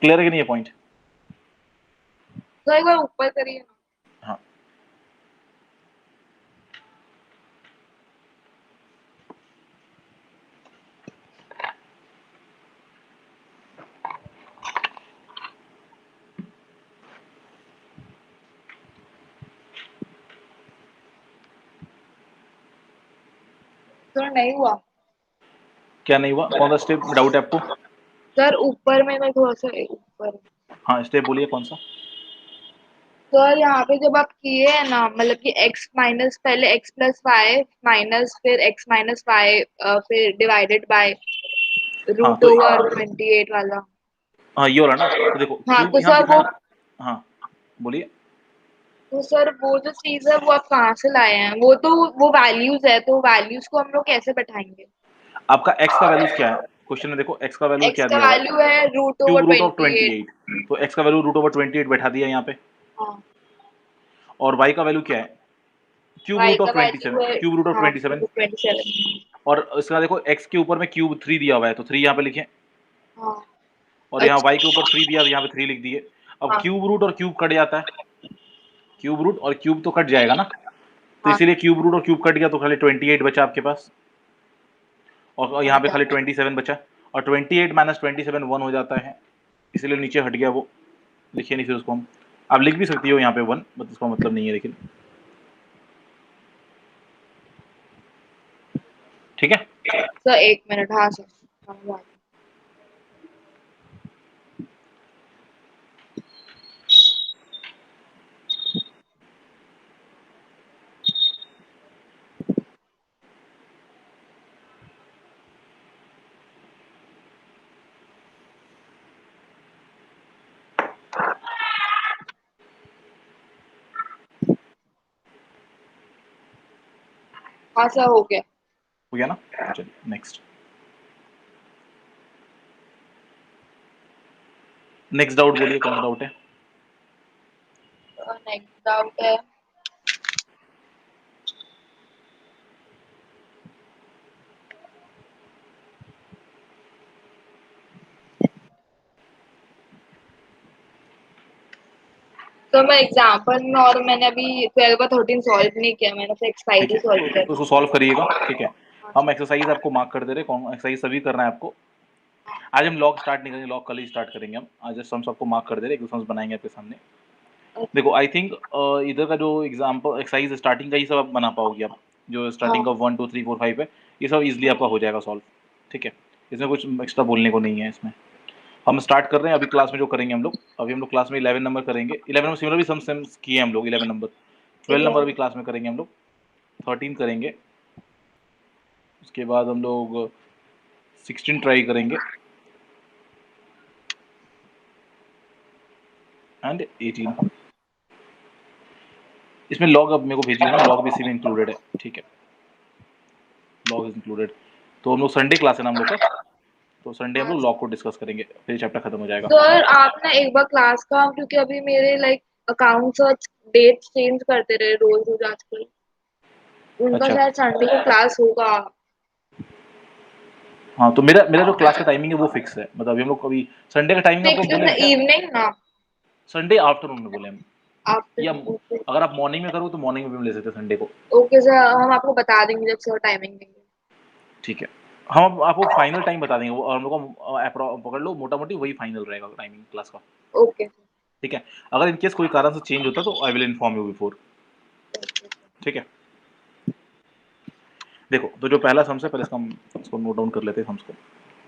Clear है कि नहीं ये पॉइंट? तो एक बार ऊपर करिए ना। हाँ तो नहीं हुआ क्या नहीं हुआ, कौन सा स्टेप में डाउट है आपको? सर, ऊपर में मैं थोड़ा सा ऊपर। हाँ स्टेप बोलिए कौन सा। सर यहाँ पे जब आप किए है ना, मतलब कि x माइनस, पहले x प्लस वाई माइनस, फिर x माइनस वाई, फिर डिवाइडेड बाय हाँ रूट तो ओवर 28 वाला। हाँ ये वाला ना, तो देखो हाँ क्यूब तो यहाँ सर दिखाया वो, ना। हाँ बोलिए। तो सर वो जो चीज है वो आप कहाँ से लाए हैं? वो तो वो वैल्यूज है, तो वैल्यूज को हम लोग कैसे बैठाएंगे? आपका x का वैल्यूज क्या है, क्वेश्चन में देखो x का वैल्यू x क्या का दिया हुआ है, वैल्यू है root over cube root of 28। 28, तो x का वैल्यू रूट ओवर 28 बैठा दिया यहाँ पे, हाँ, और y का वैल्यू क्या है, क्यूब y रूट का ऑफ 27, वैल्यू है, क्यूब रूट ऑफ हाँ 27, 27। और इसका देखो x के ऊपर में क्यूब 3 दिया हुआ है, तो 3 यहाँ पे लिखे, हाँ और यहाँ y के अच्छा। ऊपर 3 दिया, यहाँ पे 3 लिख दिए। अब हाँ क्यूब रूट और क्यूब कट जाता है, क्यूब रूट और क्यूब तो कट जाएगा ना, तो हाँ इसीलिए क्यूब रूट और क्यूब कट गया, तो खाली 28 बचा आपके पास, और यहाँ पे खाली 27 बचा, और 28 माइनस 27 1 हो जाता है, इसलिए नीचे हट गया वो, लिखिए नहीं फिर उसको हम, आप लिख भी सकती हो यहाँ पे 1, बट उसका मतलब नहीं है लेकिन, ठीक है। सर, एक मिनट। हाँ सर, समझ आ गया। हाँ सर हो गया। हो गया ना? चलिए नेक्स्ट डाउट बोलिए, कौन सा डाउट है? नेक्स्ट डाउट है तो मैं एग्जाम्पल में, और मैंने अभी 12 और 13 सॉल्व नहीं किया, मैंने तो एक्सरसाइज ठीक ही है, सॉल्व किया तो था। उसको सॉल्व करिएगा। ठीक है, हाँ हम सर। एक्सरसाइज आपको मार्क कर दे रहे, कौन एक्सरसाइज सभी करना है आपको। आज हम लॉग स्टार्ट नहीं करेंगे, लॉग कल ही स्टार्ट करेंगे हम। आज सम्स आपको मार्क कर दे रहे, एक सम्स बनाएंगे आपके सामने। देखो आई थिंक इधर का जो एग्जाम्पल एक्सरसाइज स्टार्टिंग का ही सब आप बना पाओगे आप, जो स्टार्टिंग का हाँ 1 2 3 4 5 है, ये सब इजीली आपका हो जाएगा सॉल्व। ठीक है, इसमें कुछ एक्स्ट्रा बोलने को नहीं है इसमें। हम स्टार्ट कर रहे हैं अभी क्लास में, जो करेंगे हम लोग अभी, हम लोग क्लास में 11 नंबर करेंगे। 11 नंबर सिमिलर भी सम सेम्स किए हम लोग, 11 नंबर। 12 नंबर भी क्लास में करेंगे हम लोग, 13 करेंगे, उसके बाद हम लोग 16 ट्राई करेंगे एंड 18। इसमें लॉग अब मेरे को भेजिएगा ना, लॉग भी इसी में इंक्लूडेड है। ठीक है, लॉग इज इंक्लूडेड। तो हम लोग संडे क्लास है ना हम लोग का, तो संडे हम हाँ लोग सर। लॉग को डिस्कस करेंगे, फिर चैप्टर खत्म हो जाएगा। सर आप ना एक बार क्लास का, क्योंकि अभी मेरे लाइक अकाउंट्स और डेट चेंज करते रहे रोज रोज आजकल, उनका अच्छा, शायद संडे को क्लास होगा। हाँ तो मेरा मेरा जो क्लास का टाइमिंग है वो फिक्स है, मतलब अभी हम लोग कभी संडे का टाइमिंग आपको फिक्स इन बोले द हैं क्या? इवनिंग ना? संडे आफ्टरनून में बोले हम, या आफ्टरनून। अगर आप मॉर्निंग में करो तो मॉर्निंग में भी हम ले सकते हैं संडे को। ओके सर, हम आपको बता देंगे जब सर टाइमिंग देंगे। ठीक है, हम आपको फाइनल टाइम बता देंगे, वो और हम लोग को पकड़ लो, मोटा मोटी वही फाइनल रहेगा टाइमिंग क्लास का। Okay sir. ठीक है, अगर इनकेस कोई कारण से चेंज होता है तो I will inform you before. ठीक है, देखो तो जो पहला सम्स है, पहले इसका हम इसको नोट डाउन कर लेते हैं सम्स को,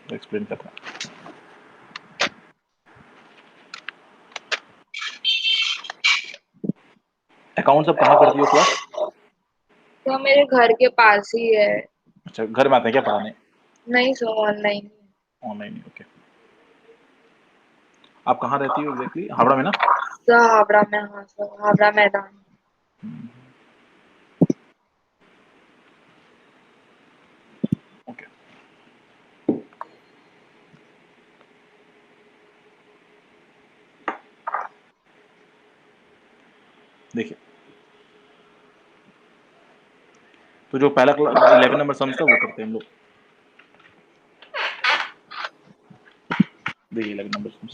तो एक्सप्लेन करते हैं। अकाउंट्स आप कहाँ करती हो क्लास? तो मेरे घर के पास ही है। अच्छा, घर में आते हैं क्या पढ़ाने? नहीं सर, ऑनलाइन। ऑनलाइन ही, ओके। आप कहाँ रहती हो एग्जैक्टली? हावड़ा में ना? सर हावड़ा में, हाँ सर हावड़ा मैदान। ओके, देखिए तो जो पहला 11 नंबर सम्स था वो करते हैं हम लोग। देखिए 11 नंबर सम्स,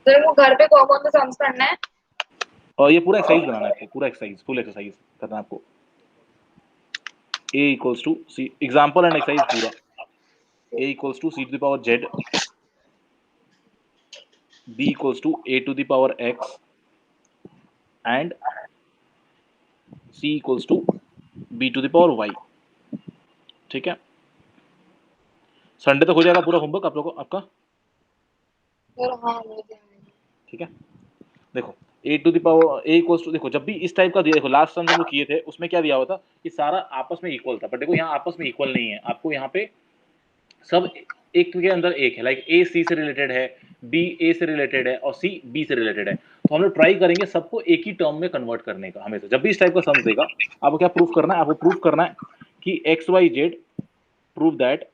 सर वो घर पे कौन कौन सा सम्स करना है? और ये पूरा एक्सरसाइज बनाना है आपको, पूरा एक्सरसाइज, फुल एक्सरसाइज करना है आपको। a equals to C, example and exercise पूरा। a equals to c to the power z, b equals to a to the power x and c equals to b to the power y। ठीक है, Sunday तक हो जाएगा पूरा homework आप लोगों को आपका। सर हाँ हो जाएगा। ठीक है, देखो a to the power a equals to, देखो जब भी इस टाइप का दिया, देखो लास्ट टाइम हम लोग किए थे उसमें क्या दिया हुआ था कि सारा आपस में इक्वल था, बट देखो यहाँ आपस में इक्वल नहीं है, आपको यहाँ पे सब एक के अंदर एक है, लाइक ए सी से रिलेटेड है, बी ए से रिलेटेड है और सी बी से रिलेटेड है। तो हम लोग ट्राई करेंगे सबको एक ही टर्म में कन्वर्ट करने का। हमेशा जब भी इस टाइप का सम्स देगा, आपको क्या प्रूफ करना है? आपको प्रूफ करना है कि X Y Z, prove that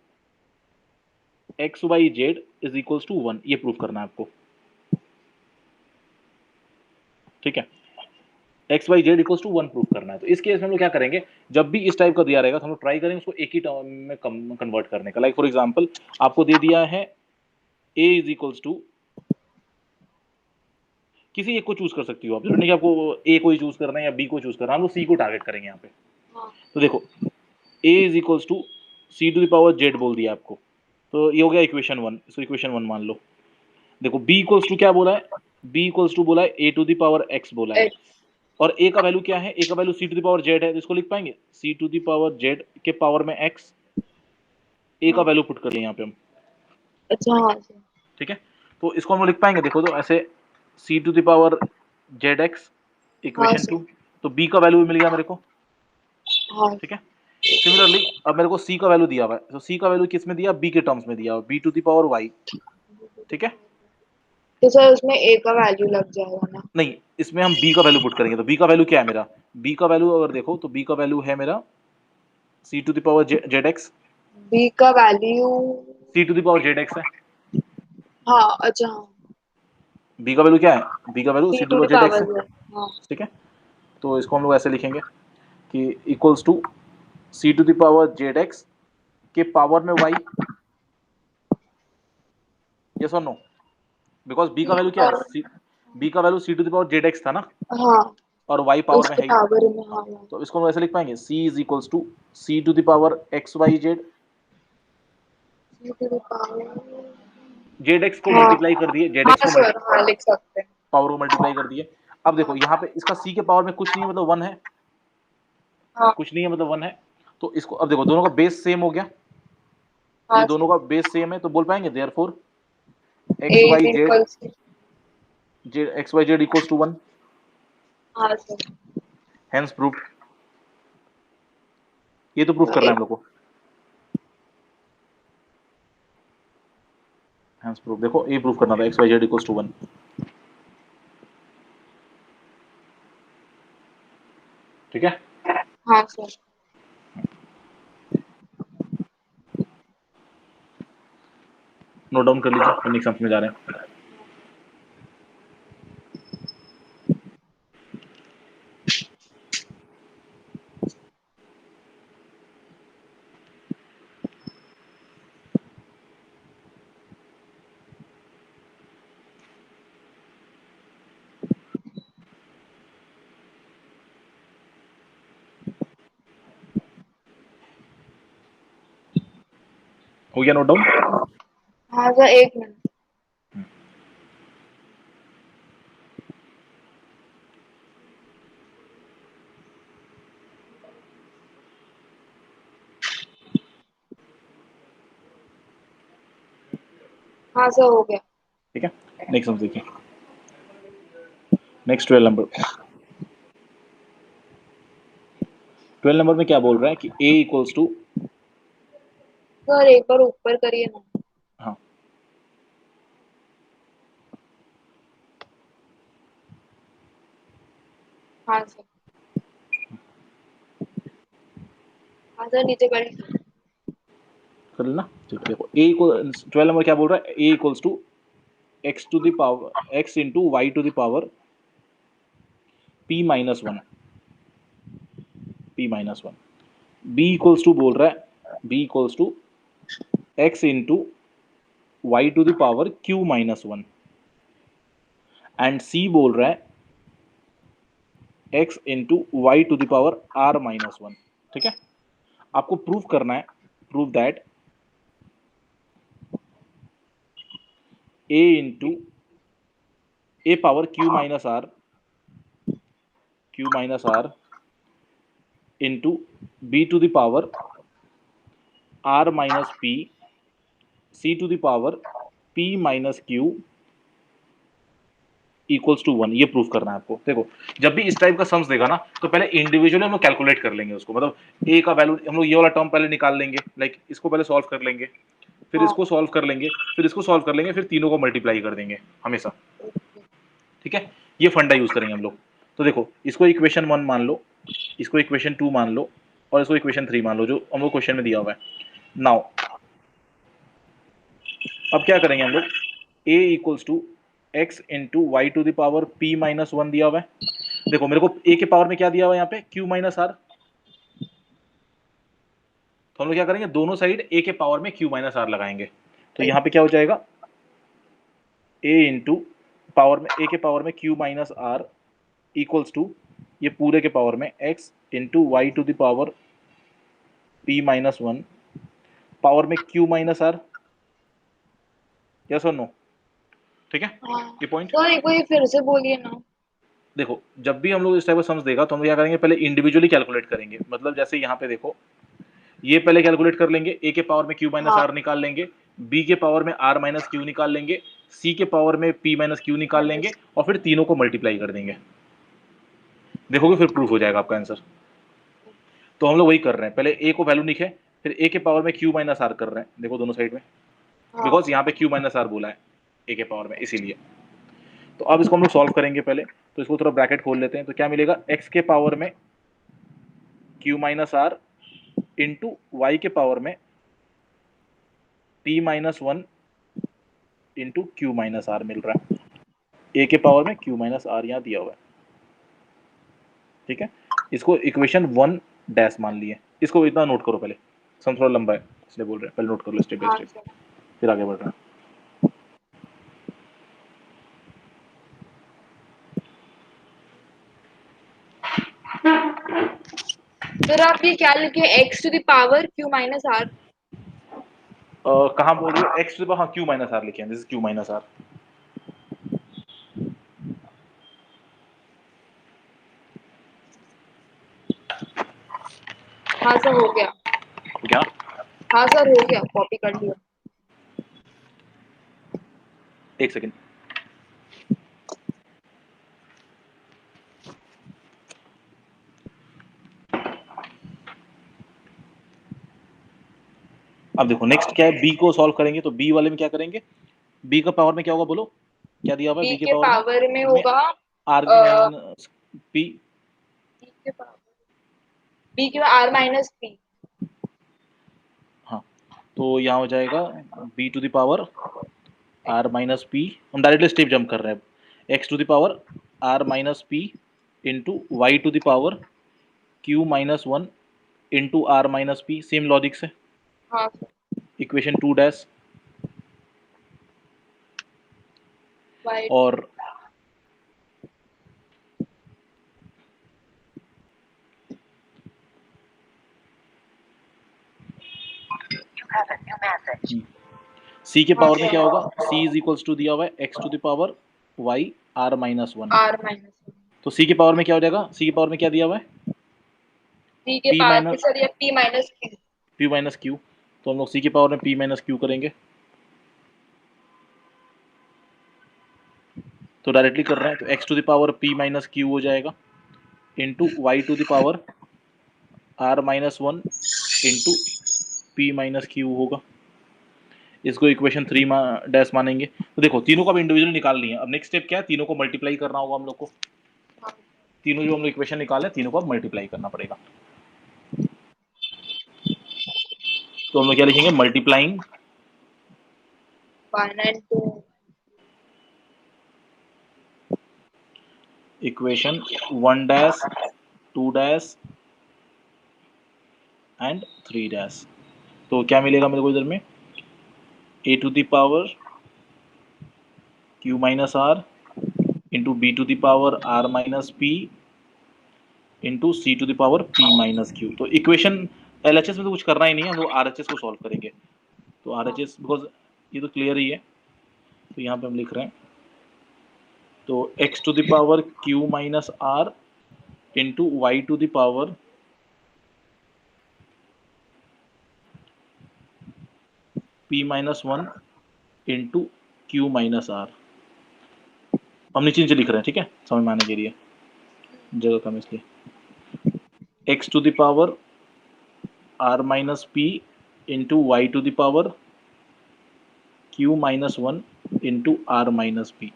X Y Z is equals to 1, ये प्रूफ करना है आपको। ठीक है, X Y Z equals to 1 proof करना है। तो इस केस में हम लोग क्या करेंगे, जब भी इस टाइप का दिया रहेगा तो हम लोग ट्राई करेंगे उसको एक ही टर्म में कन्वर्ट करने का। लाइक फॉर एग्जाम्पल आपको दे दिया है a इज इक्वल्स टू, किसी एक को चूज कर सकती हो आप, जरूरी नहीं कि आपको ए को ही चूज करना है या बी को चूज करना है, हम लोग सी को टारगेट करेंगे यहाँ पे। हाँ तो देखो a is equals to C to the power Z बोल दिया आपको, तो ये हो गया इक्वेशन 1, इसको इक्वेशन 1 मान लो। देखो b इक्वल्स टू क्या बोला है, b इक्वल्स टू बोला है a to the power x बोला है, एक्स। और a का वैल्यू क्या है, a का value c to the power z है, तो इसको लिख पाएंगे c to the power z के पावर में x, a का हाँ वैल्यू पुट कर लिया यहाँ पे हम। अच्छा हाँ सर। ठीक है, तो इसको हम लोग लिख पाएंगे, देखो तो ऐसे c to the power Z X हाँ इक्वेशन सर। 2, तो b का वैल्यू भी मिल गया मेरे को। हाँ ठीक है, सिमिलरली अब मेरे को c का वैल्यू दिया हुआ है, तो c का वैल्यू किस में दिया, b के टर्म्स में दिया हुआ, b to the power y। ठीक है, तो सर उसमें ए का वैल्यू लग जाएगा ना? नहीं इसमें हम b का वैल्यू पुट करेंगे, तो b का वैल्यू क्या है मेरा, बी का वैल्यू अगर देखो तो बी का वैल्यू है मेरा C to the power Z X, B का value, C to the power Z X है। हाँ अच्छा हाँ, बी का वैल्यू क्या है, बी का value C C to the to power the Z X है। पावर है। हाँ ठीक है, तो इसको हम लोग ऐसे लिखेंगे कि equals to C to the power Z X के पावर में वाई, यस और नो, बिकॉज बी का वैल्यू क्या और है, बी का value C to the power Z X था ना, हाँ और वाई पावर में उसके है ही, पावर में, हाँ हाँ, तो इसको हम ऐसे लिख पाएंगे C is equals to C to the power X Y Z, C to the power, Z X को हाँ मल्टीप्लाई कर दिए, जेड हाँ एक्स को सर, हाँ लिख सकते हैं। पावर को मल्टीप्लाई कर दिए। अब देखो यहाँ पे इसका सी के पावर में कुछ नहीं है, मतलब वन है, हाँ कुछ नहीं है मतलब वन है, तो इसको अब देखो दोनों का बेस सेम हो गया, ये हाँ दोनों सर, का बेस सेम है, तो बोल पाएंगे therefore a X is Y Z, equals, Z X Y Z equals to one, हाँ सर, हेंस प्रूव्ड। ये तो प्रूफ तो करना है एक, हम लोग को, हेंस प्रूफ, देखो ये प्रूफ करना था X Y Z equals to one. ठीक है, हाँ सर, नोट डाउन कर लीजिए, हम नेक्स्ट सम में जा रहे हैं। हो गया नोट डाउन। हाँ सर एक मिनट। हाँ सर हो गया। ठीक है, नेक्स्ट सम देखिए, नेक्स्ट 12 नंबर। 12 नंबर में क्या बोल रहा है कि a इक्वल्स टू, सर एक बार ऊपर करिए ना। हाँ हाँ सर, हाँ सर नीचे कर लीजिए। कर लेना। ठीक है, देखो a इक्वल 12 नंबर क्या बोल रहा है, a equals to X to the power X into Y to the power p minus one, p minus one. b equals to बोल रहा है, b equals to X into Y to the power q minus one, and c बोल रहा है x into Y to the power r minus one. ठीक है, आपको prove करना है, prove that a into a power q minus r into b to the power r minus p c to the power p minus q equals to one, ये proof करना है आपको। देखो जब भी इस टाइप का सम्स देगा ना, तो पहले इंडिविजुअली हम लोग कैलकुलेट कर लेंगे उसको, मतलब a का वैल्यू हम लोग ये वाला टर्म पहले निकाल लेंगे, लाइक इसको पहले सॉल्व कर लेंगे, फिर हाँ इसको सॉल्व कर लेंगे, फिर इसको सॉल्व कर लेंगे, फिर तीनों को मल्टीप्लाई कर देंगे हमेशा। ठीक है, ये फंडा यूज करेंगे हम लोग। तो देखो इसको इक्वेशन वन मान लो, इसको इक्वेशन टू मान लो, और इसको इक्वेशन थ्री मान लो, जो हम लोग क्वेश्चन में दिया हुआ है। नाउ अब क्या करेंगे हम लोग, a equals to X into Y to the power p minus one दिया हुआ है। देखो मेरे को a के पावर में क्या दिया हुआ है यहाँ पे, q माइनस आर, तो हम लोग क्या करेंगे, दोनों साइड a के पावर में q माइनस आर लगाएंगे, तो यहाँ पे क्या हो जाएगा, a इंटू पावर में a के पावर में q minus R equals to ये पूरे के पावर में x into Y to the power p minus one power में q माइनस आर, यस और नो। ठीक है, हाँ ये पॉइंट। सर एक बार ये फिर से बोलिए ना। देखो जब भी हम लोग इस टाइप का सम्स देगा तो हम लोग क्या करेंगे, पहले इंडिविजुअली कैलकुलेट करेंगे, मतलब जैसे यहाँ पे देखो ये पहले कैलकुलेट कर लेंगे, a के पावर में q माइनस हाँ आर निकाल लेंगे, b के पावर में r माइनस क्यू निकाल लेंगे, c के पावर में p माइनस क्यू निकाल लेंगे, और फिर तीनों को मल्टीप्लाई कर देंगे, देखोगे फिर प्रूफ हो जाएगा आपका आंसर। तो हम लोग वही कर रहे हैं, पहले a को वैल्यू लिखे, फिर a के पावर में q माइनस आर कर रहे हैं, देखो दोनों साइड में, हाँ बिकॉज यहाँ पे q माइनस आर बोला है a के पावर में, इसीलिए। तो अब इसको हम लोग सॉल्व करेंगे पहले, तो इसको थोड़ा ब्रैकेट खोल लेते हैं, तो क्या मिलेगा, x के पावर में q minus R into Y के पावर में p minus one into Q minus R मिल रहा है, a के पावर में q माइनस आर यहाँ दिया हुआ है। ठीक है, इसको इक्वेशन 1 डैश मान लिए। इसको इतना नोट करो पहले, सम थोड़ा लंबा है इसलिए बोल रहे हैं, पहले नोट कर लो स्टेप बाय हाँ स्टेप, सर। फिर आगे बढ़ रहे हैं। सर आप ये क्या लिखे, x to the power q minus R? कहाँ बोल रहे हो, x टू द पावर, हाँ q माइनस आर लिखे हैं, this is q minus R. हाँ सर हो गया। क्या, हाँ सर हो गया, कॉपी कर लिया। एक सेकेंड। अब देखो नेक्स्ट क्या है, b को सॉल्व करेंगे, तो b वाले में क्या करेंगे, b का पावर में क्या होगा बोलो, क्या दिया हुआ है b b के के पावर पावर में में होगा r माइनस p, b के पावर, b के r माइनस p। हाँ तो यहाँ हो जाएगा b to the power r minus p, हम डायरेक्टली स्टेप जंप कर रहे हैं, x to the power r minus p into Y to the power q minus one into r minus p, same logic से हाँ sir. Equation 2 dash, y और c के हाँ power में क्या होगा, sir, c is equals to दिया हुआ है x to the power y r minus one, r minus. तो c के पावर में क्या हो जाएगा, c के पावर में क्या दिया हुआ है p के p पावर में माइनस सर ये p minus q। p minus Q, तो हम लोग c के पावर में p माइनस क्यू करेंगे, तो डायरेक्टली कर रहे हैं, तो x to the power p minus Q हो जाएगा into Y to the power r minus one into p minus Q होगा। इसको इक्वेशन 3 डैश मानेंगे। तो देखो तीनों को अब इंडिविजुअल निकाल लिए, अब नेक्स्ट स्टेप क्या है, तीनों को मल्टीप्लाई करना होगा हम लोग को, हाँ। तीनों जो हम लोग इक्वेशन निकाले तीनों को अब मल्टीप्लाई करना पड़ेगा। तो हम लोग क्या लिखेंगे, multiplying 1 and 2। Equation 1 dash 2 dash and 3 dash, तो क्या मिलेगा मेरे को इधर में, a to the power q minus R into b to the power r minus p into C to the power p minus Q. तो इक्वेशन LHS में तो कुछ करना ही नहीं है, हम लोग RHS को सॉल्व करेंगे, तो RHS बिकॉज ये तो क्लियर ही है, तो यहाँ पे हम लिख रहे हैं, तो x to the power q minus R into Y to the power p minus one into Q minus R, हम नीचे नीचे लिख रहे हैं, ठीक है समझ में आने के लिए, जगह कम इसलिए, x to the power r minus p into Y to the power q minus one into r minus p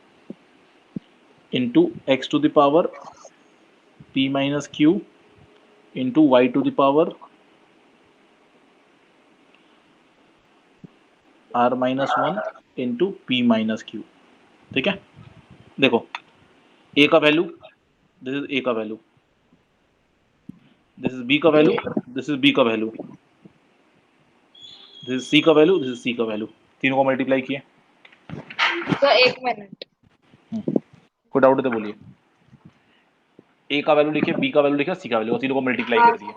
into x to the power p minus q into Y to the power r minus one into p minus Q. ठीक है, देखो a का value, this is a का value, this is b का value, this is b का value, this is c का value, this is c का value, तीनों को मल्टीप्लाई किए। Sir 1 minute. कोई डाउट है तो बोलिए, a का वैल्यू लिखे, b का वैल्यू लिखे, c का वैल्यू, तीनों को मल्टीप्लाई हाँ कर दिए। सर,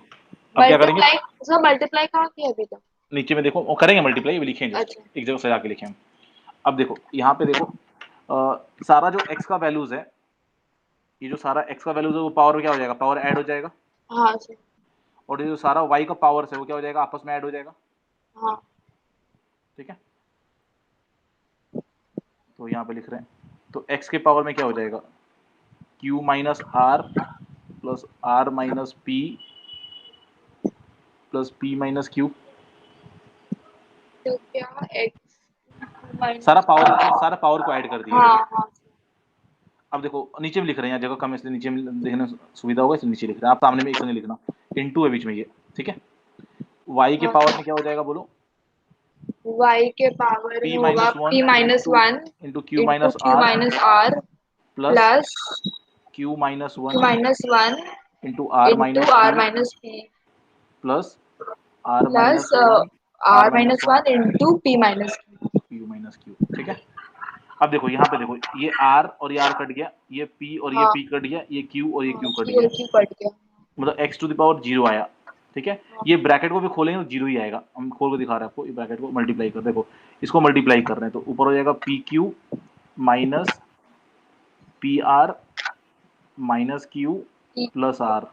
अब क्या करेंगे, मल्टीप्लाई सर, मल्टीप्लाई कहाँ किया अभी तक? नीचे में देखो, और करेंगे मल्टीप्लाई, लिखे हैं जस्ट अच्छा। एक जगह सजा के लिखे हम। अब देखो यहाँ पे देखो, सारा जो x का वैल्यूज है, ये जो सारा x का वैल्यूज है वो पावर में क्या हो जाएगा, पावर ऐड हो जाएगा, हाँ सर। और ये जो सारा y का पावर है वो क्या हो जाएगा, आपस में ऐड हो जाएगा। हाँ। ठीक है, तो यहाँ पे लिख रहे हैं, तो x के पावर में क्या हो जाएगा, q minus R plus R minus P plus P minus Q, तो क्या x सारा माइनस। पावर, सारा पावर को ऐड कर दिया, हाँ ठीक है। हाँ। अब देखो नीचे भी लिख रहे हैं, जगह कम है इसलिए नीचे में लिखना सुविधा होगा इसलिए नीचे लिख रहे हैं, आप सामने में एक संग लिखना, इनटू है बीच में ये, ठीक है। y के पावर में क्या हो जाएगा बोलो, y के पावर p में होगा - 1 p minus into one into q into - q r minus R plus plus q - 1 q minus one into r into - p R minus P plus r - plus 1 R r - minus 1 one into P minus q - q, ठीक है। अब देखो यहाँ पे देखो, ये r और ये r कट गया, ये p और ये हाँ p कट गया, ये q और ये हाँ q कट q गया, और q कट गया। मतलब x टू द पावर 0 आया, ठीक है। हाँ, ये ब्रैकेट को भी खोलेंगे तो 0 ही आएगा, हम खोल के दिखा रहे हैं आपको, ये ब्रैकेट को मल्टीप्लाई कर, देखो इसको मल्टीप्लाई कर रहे हैं तो ऊपर हो जाएगा P Q minus P R minus Q p plus R,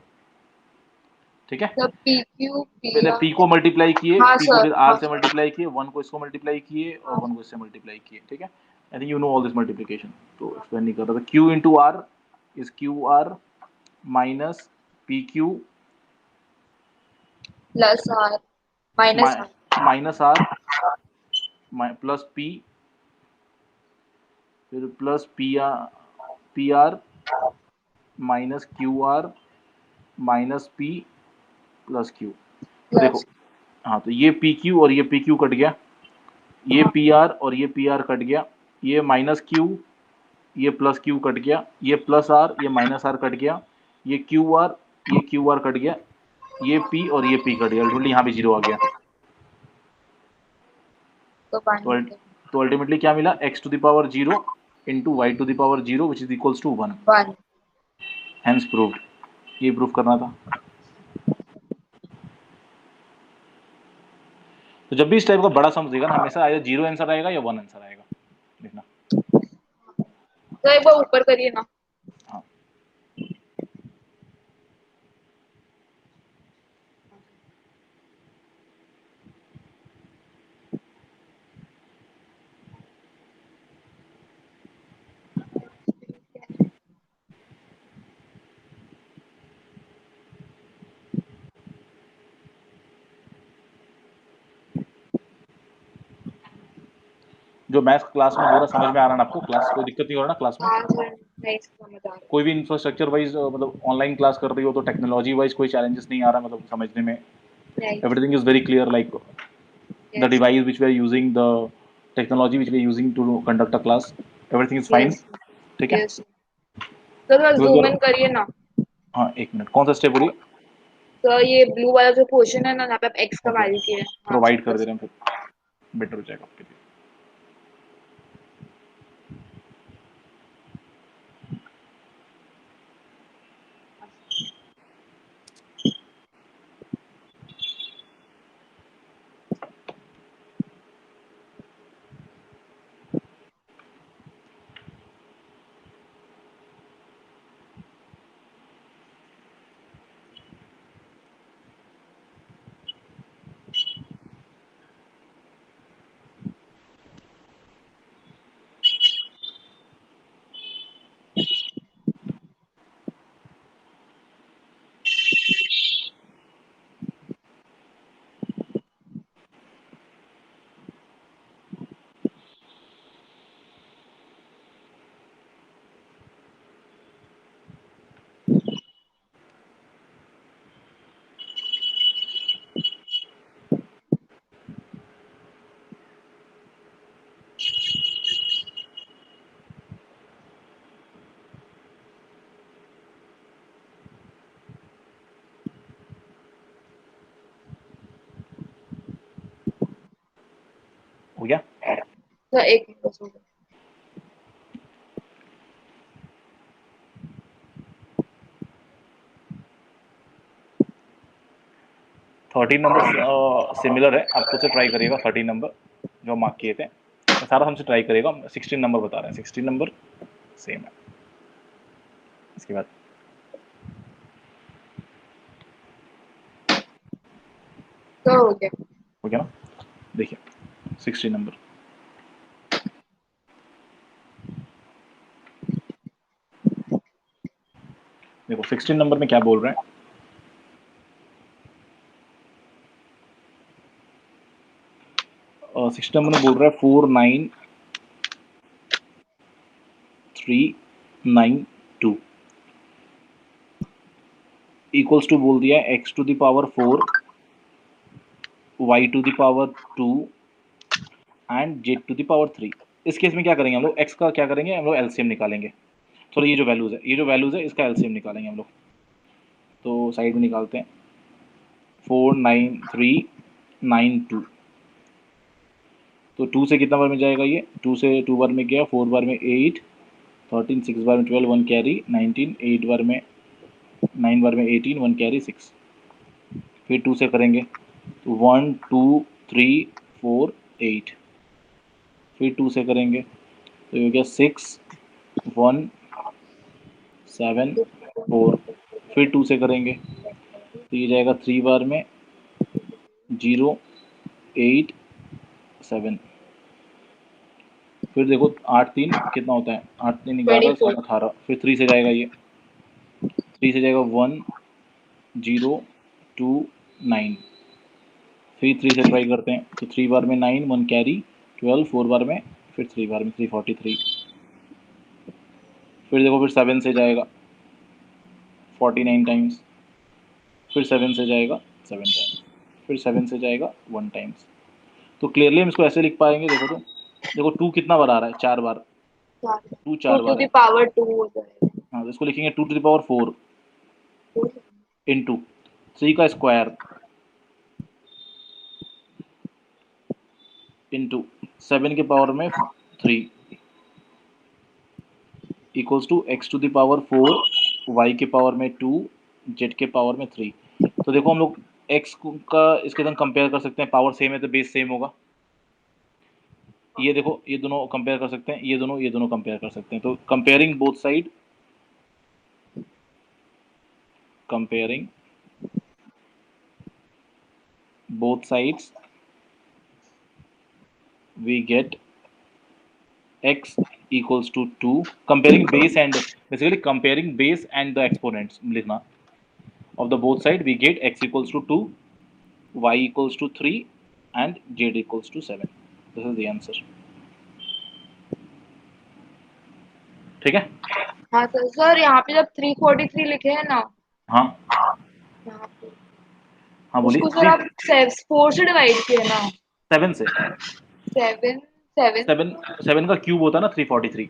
ठीक है। मतलब p q p पहले r। p को मल्टीप्लाई किए, हाँ p को सर फिर r हाँ से सर मल्टीप्लाई किए, 1 को इसको मल्टीप्लाई किए और हाँ 1 को इससे मल्टीप्लाई किए, ठीक है। I think you know all this multiplication, तो एक्सप्लेन नहीं कर रहा था। q into R is Q R minus P Q plus R minus R minus R plus P, फिर plus P R minus Q R minus P plus Q. तो देखो, plus हाँ तो ये पी क्यू और ये पी क्यू कट गया, ये हाँ पी आर और ये पी आर कट गया, ये माइनस क्यू ये प्लस क्यू कट गया, ये प्लस आर ये माइनस आर कट गया, ये क्यू आर कट गया, ये पी और ये पी कट गया, अल्टीमेटली यहाँ भी 0 आ गया। तो तो वन तो अल्टीमेटली क्या मिला, x to the power 0 into Y to the power 0 which is equals to 1, one. Hence proved. ये प्रूव करना था। तो जब भी इस टाइप का बड़ा सम देगा ना, हमेशा आया 0 आंसर आएगा या 1 आंसर आएगा, देखना। तो एक बार ऊपर करिए ना। हाँ जो मैथ्स क्लास में हो रहा समझ में आ रहा है ना आपको, क्लास कोई दिक्कत नहीं हो रहा ना क्लास में, हाँ सर नहीं समझ आ रहा। कोई भी इंफ्रास्ट्रक्चर वाइज मतलब ऑनलाइन क्लास कर रही हो तो टेक्नोलॉजी वाइज कोई चैलेंजेस नहीं आ रहा, मतलब समझने में नहीं everything is very clear, like the yes device which we are using, the technology which we are using to conduct a class, everything is fine, yes ठीक है। यस। तो थोड़ा तो एक जूम बार, इन करिए ना। हाँ एक मिनट, कौन सा स्टेप बोलिए। तो ये ब्लू वाला जो पोर्शन है ना जहाँ पे आप एक्स का ओके, वैल्यू किए हैं, हाँ प्रोवाइड कर दे बस। रहे हैं, फिर बेटर हो जाएगा आपके लिए। हो गया। तो एक मिनट बस हो गया। 13 नंबर सिमिलर है, आप खुद से ट्राई करिएगा, 13 नंबर जो मार्क किए थे मैं सारा हमसे ट्राई करिएगा। 16 नंबर बता रहे हैं, 16 नंबर सेम है। इसके बाद तो हो गया। हो गया ना, देखिए 16 नंबर, देखो 16 नंबर में क्या बोल रहे हैं, 16 नंबर में बोल रहा है 4 9 3 9 2 इक्वल्स टू बोल दिया x to the power 4 y to the power 2 and z to the power 3। इस केस में क्या करेंगे हम लोग, x का क्या करेंगे हम लोग, एलसीएम निकालेंगे। सॉरी ये जो वैल्यूज है इसका एलसीएम निकालेंगे हम लोग। तो साइड में निकालते हैं, 4 9 3 9 2। तो 2 से कितना बार में जाएगा ये, 2 से 2 बार में गया, 4 बार में 8, 13 6 बार में 12 1 कैरी 19, 8 बार में 9 बार में 18 1 कैरी 6। फिर 2 से करेंगे तो 1 2 3 4 8। फिर 2 से करेंगे तो ये हो गया 6 1 7 4। फिर 2 से करेंगे तो ये जाएगा 3 बार में 0 8 7। फिर देखो 8 3 कितना होता है, 8 3 11 24। 18। फिर 3 से जाएगा ये, 3 से जाएगा 1 0 2 9। फिर 3 से ट्राई करते हैं तो 3 बार में 9 1 कैरी 12, 4 बार में, फिर 3 बार में 343। फिर देखो फिर 7 से जाएगा 49 टाइम्स। फिर 7 से जाएगा 7 टाइम्स। फिर 7 से जाएगा 1 टाइम्स। तो क्लियरली हम इसको ऐसे लिख पाएंगे, देखो तो देखो 2 कितना बार आ रहा है, 4 बार, 2 टू 4 टू बार द है। पावर 2 हो जाएगा। हाँ तो इसको लिखेंगे 2 टू द पावर 4 इंटू 3 का स्क्वायर इंटू 7 के पावर में 3 equals to x to the power 4 y के पावर में 2 z के पावर में 3। तो देखो हम लोग x का इसके साथ कंपेयर कर सकते हैं, पावर सेम है तो बेस सेम होगा। ये देखो ये दोनों कंपेयर कर सकते हैं, ये दोनों कंपेयर कर सकते हैं। तो comparing both side, comparing both sides we get x equals to 2, comparing base and basically comparing base and the exponents लिखना of the both side we get x equals to 2, y equals to 3 and z equals to 7। this is the answer। ठीक है। हाँ sir यहाँ पे जब 343 लिखे हैं ना, हाँ यहाँ पे हाँ बोलिए। उसको सर आप 4 से डिवाइड किए ना। 7 से, 7 7। 7 का क्यूब होता है ना 343।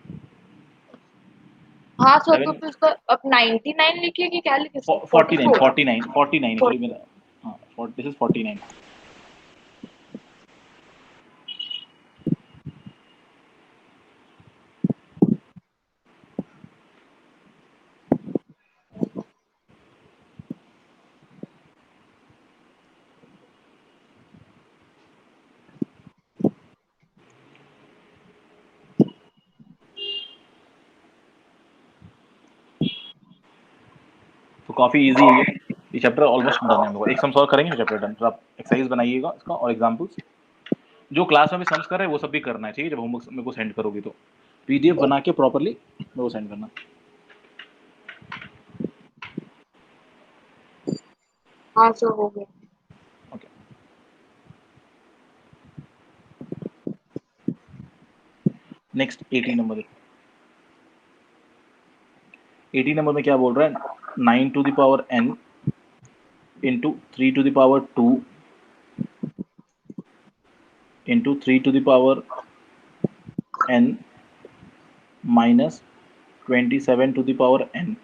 हाँ सर तो 7 फिर उसका अब 99 लिखिए कि क्या लिखे सर, 49 44। 49 49 एक्चुअली मेरा, हाँ दिस इज 49। तो काफ़ी इजी है ये चैप्टर ऑलमोस्ट डन है। हम लोग एक सम सॉल्व करेंगे, चैप्टर डन। फिर आप एक्सरसाइज बनाइएगा इसका और एग्जाम्पल्स जो क्लास में भी सम्स कर रहे हैं वो सब भी करना है, ठीक है। जब होमवर्क मेरे को सेंड करोगी तो पीडीएफ बना के प्रॉपरली मेरे को सेंड करना। हाँ सर हो गया। ओके नेक्स्ट 80 नंबर देखो। 80 नंबर में क्या बोल रहा है, 9 to the power n into 3 to the power 2 into 3 to the power n minus 27 to the power n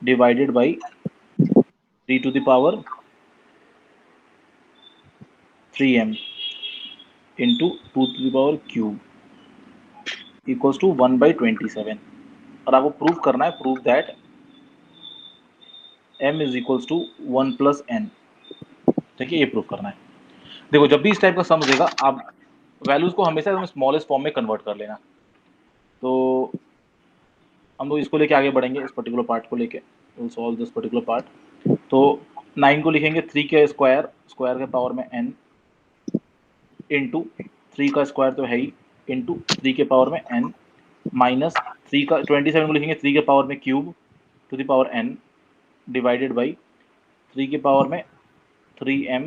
divided by 3 to the power 3m into 2 to the power cube equals to 1/27। और आपको prove करना है, prove that m is equals to 1 plus n। ठीक है, ये prove करना है। देखो जब भी इस टाइप का सम देगा आप वैल्यूज को हमेशा एकदम स्मॉलेस्ट फॉर्म में कन्वर्ट कर लेना। तो हम लोग इसको लेके आगे बढ़ेंगे, इस पर्टिकुलर पार्ट को लेके सॉल्व दिस पर्टिकुलर पार्ट। तो 9 को लिखेंगे 3 के स्क्वायर, स्क्वायर के पावर में n इंटू 3 का स्क्वायर तो है ही, इंटू 3 के पावर में n माइनस 3 का 27 को लिखेंगे 3 के पावर में cube two the power n divided by 3 के पावर में 3m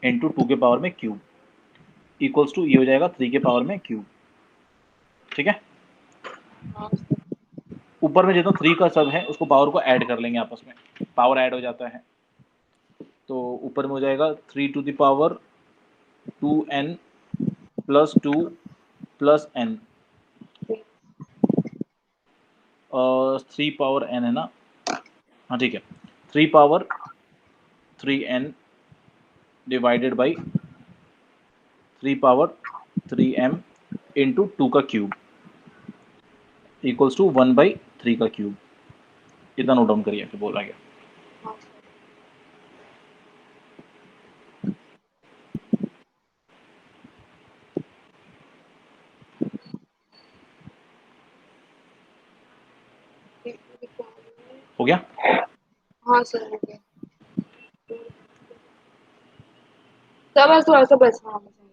इंटू 2 के पावर में क्यूब इक्वल्स टू ये हो जाएगा 3 के पावर में क्यूब। ठीक है। हाँ ऊपर में जितना 3 का सब है उसको पावर को ऐड कर लेंगे आपस में, पावर ऐड हो जाता है। तो ऊपर में हो जाएगा 3 to the power 2n plus 2 plus n, 3 power n है ना, हाँ ठीक है, 3 power 3n divided by 3 power 3m into 2 का क्यूब इक्वल्स टू 1/3 का क्यूब। इतना नोट डाउन करिए, फिर बोला गया। हाँ हो गया? हाँ सर हो गया। सर बस थोड़ा सा बचना है मुझे।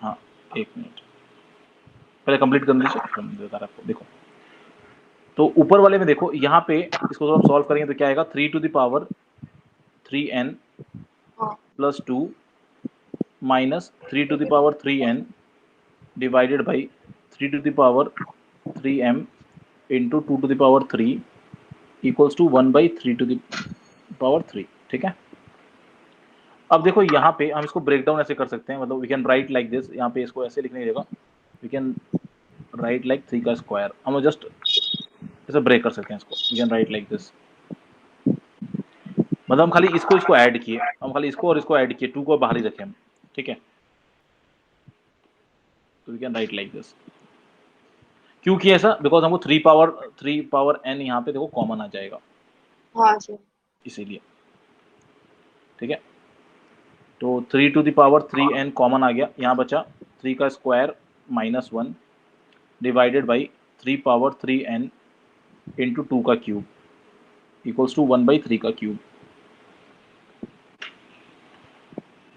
हाँ 1 मिनट पहले कंप्लीट कर लीजिए, फिर मैं बता रहा आपको। देखो तो ऊपर वाले में देखो, यहाँ पे इसको जब हम सॉल्व करेंगे तो क्या आएगा, 3 टू द पावर 3n हाँ plus 2 minus 3 to the power 3n divided by 3 to the power 3m into 2 to the power 3 equals to 1/3 to the power 3। ठीक है, अब देखो यहाँ पे हम इसको ब्रेक डाउन ऐसे कर सकते हैं, मतलब we can write like this, यहाँ पे इसको ऐसे लिखने की जगह वी कैन राइट लाइक 3 का स्क्वायर, हम जस्ट ऐसे ब्रेक कर सकते हैं इसको, we can write like this, मतलब हम खाली इसको ऐड किए, हम खाली इसको और इसको ऐड किए, 2 को बाहर ही रखे हम। ठीक है, तो we can write like this. क्यों किया ऐसा, बिकॉज हमको 3 पावर n यहाँ पे देखो कॉमन आ जाएगा, हाँ सर इसीलिए। ठीक है, तो 3 to the power 3n common आ गया, यहाँ बचा 3 का square minus 1 divided by 3 power 3n into 2 का क्यूब इक्वल्स टू 1/3 का क्यूब।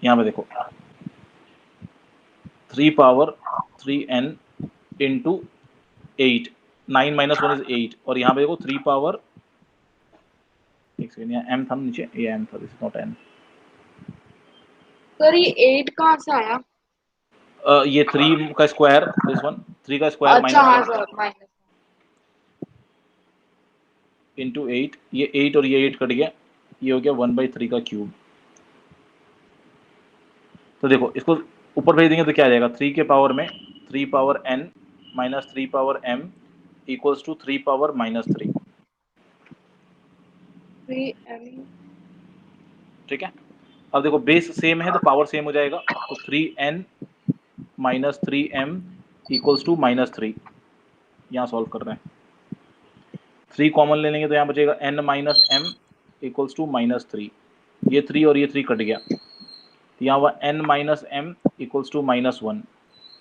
यहाँ पे देखो 3 power 3n into 8, 9 minus 1 is 8, और यहाँ पे देखो 3 पावर, एक सेकेंड, यहाँ m था नीचे, ये m था, this is not n। Sir ये 8 कहाँ से आया? ये 3 का स्क्वायर, दिस वन 3 का स्क्वायर अच्छा माइनस हाँ 1 सर माइनस। इंटू 8, ये 8 और ये 8 कट गया, ये हो गया 1/3 का क्यूब। तो देखो इसको ऊपर भेज देंगे तो क्या आ जाएगा, 3 के पावर में 3 power n minus 3 power m equals to 3 power minus 3। 3m। ठीक है, अब देखो बेस सेम है तो पावर सेम हो जाएगा, तो 3n minus 3m equals to -3। यहाँ सॉल्व कर रहे हैं, 3 कॉमन ले लेंगे तो यहाँ बचेगा n minus m equals to -3, ये 3 और ये 3 कट गया, तो यहाँ हुआ n minus m equals to -1,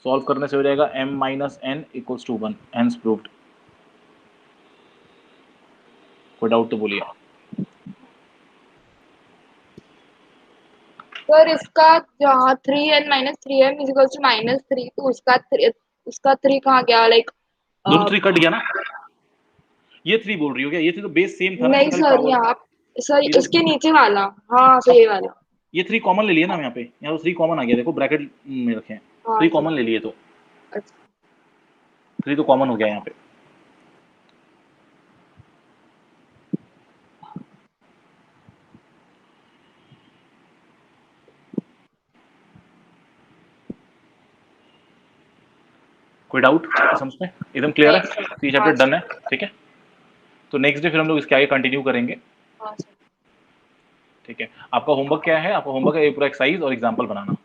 solve करने से हो जाएगा m minus n equals to 1, hence proved. कोई डाउट तो बोलिए। सर इसका जहाँ 3n minus 3m is equal to -3, तो उसका 3 कहाँ गया लाइक? दोनों 3 कट गया ना, ये 3 बोल रही हो क्या, ये 3 तो बेस सेम था ना, नहीं इसमें खाली सर पावर, यहाँ सर ये तो इसके नीचे वाला। हाँ सर ये वाला। ये 3 कॉमन ले लिए ना हम, यहाँ तो 3 कॉमन आ गया, देखो ब्रैकेट में रखे हैं, हाँ 3 सर। कॉमन ले लिए, तो अच्छा 3 तो कॉमन हो गया यहाँ पे। कोई डाउट समझ में, एकदम क्लियर है, नहीं सर। तो ये हाँ चैप्टर डन सर। है। ठीक है, तो नेक्स्ट डे फिर हम लोग इसके आगे कंटिन्यू करेंगे। हाँ सर। ठीक है, आपका होमवर्क क्या है, आपका होमवर्क है ये पूरा एक्सरसाइज और एग्जाम्पल बनाना।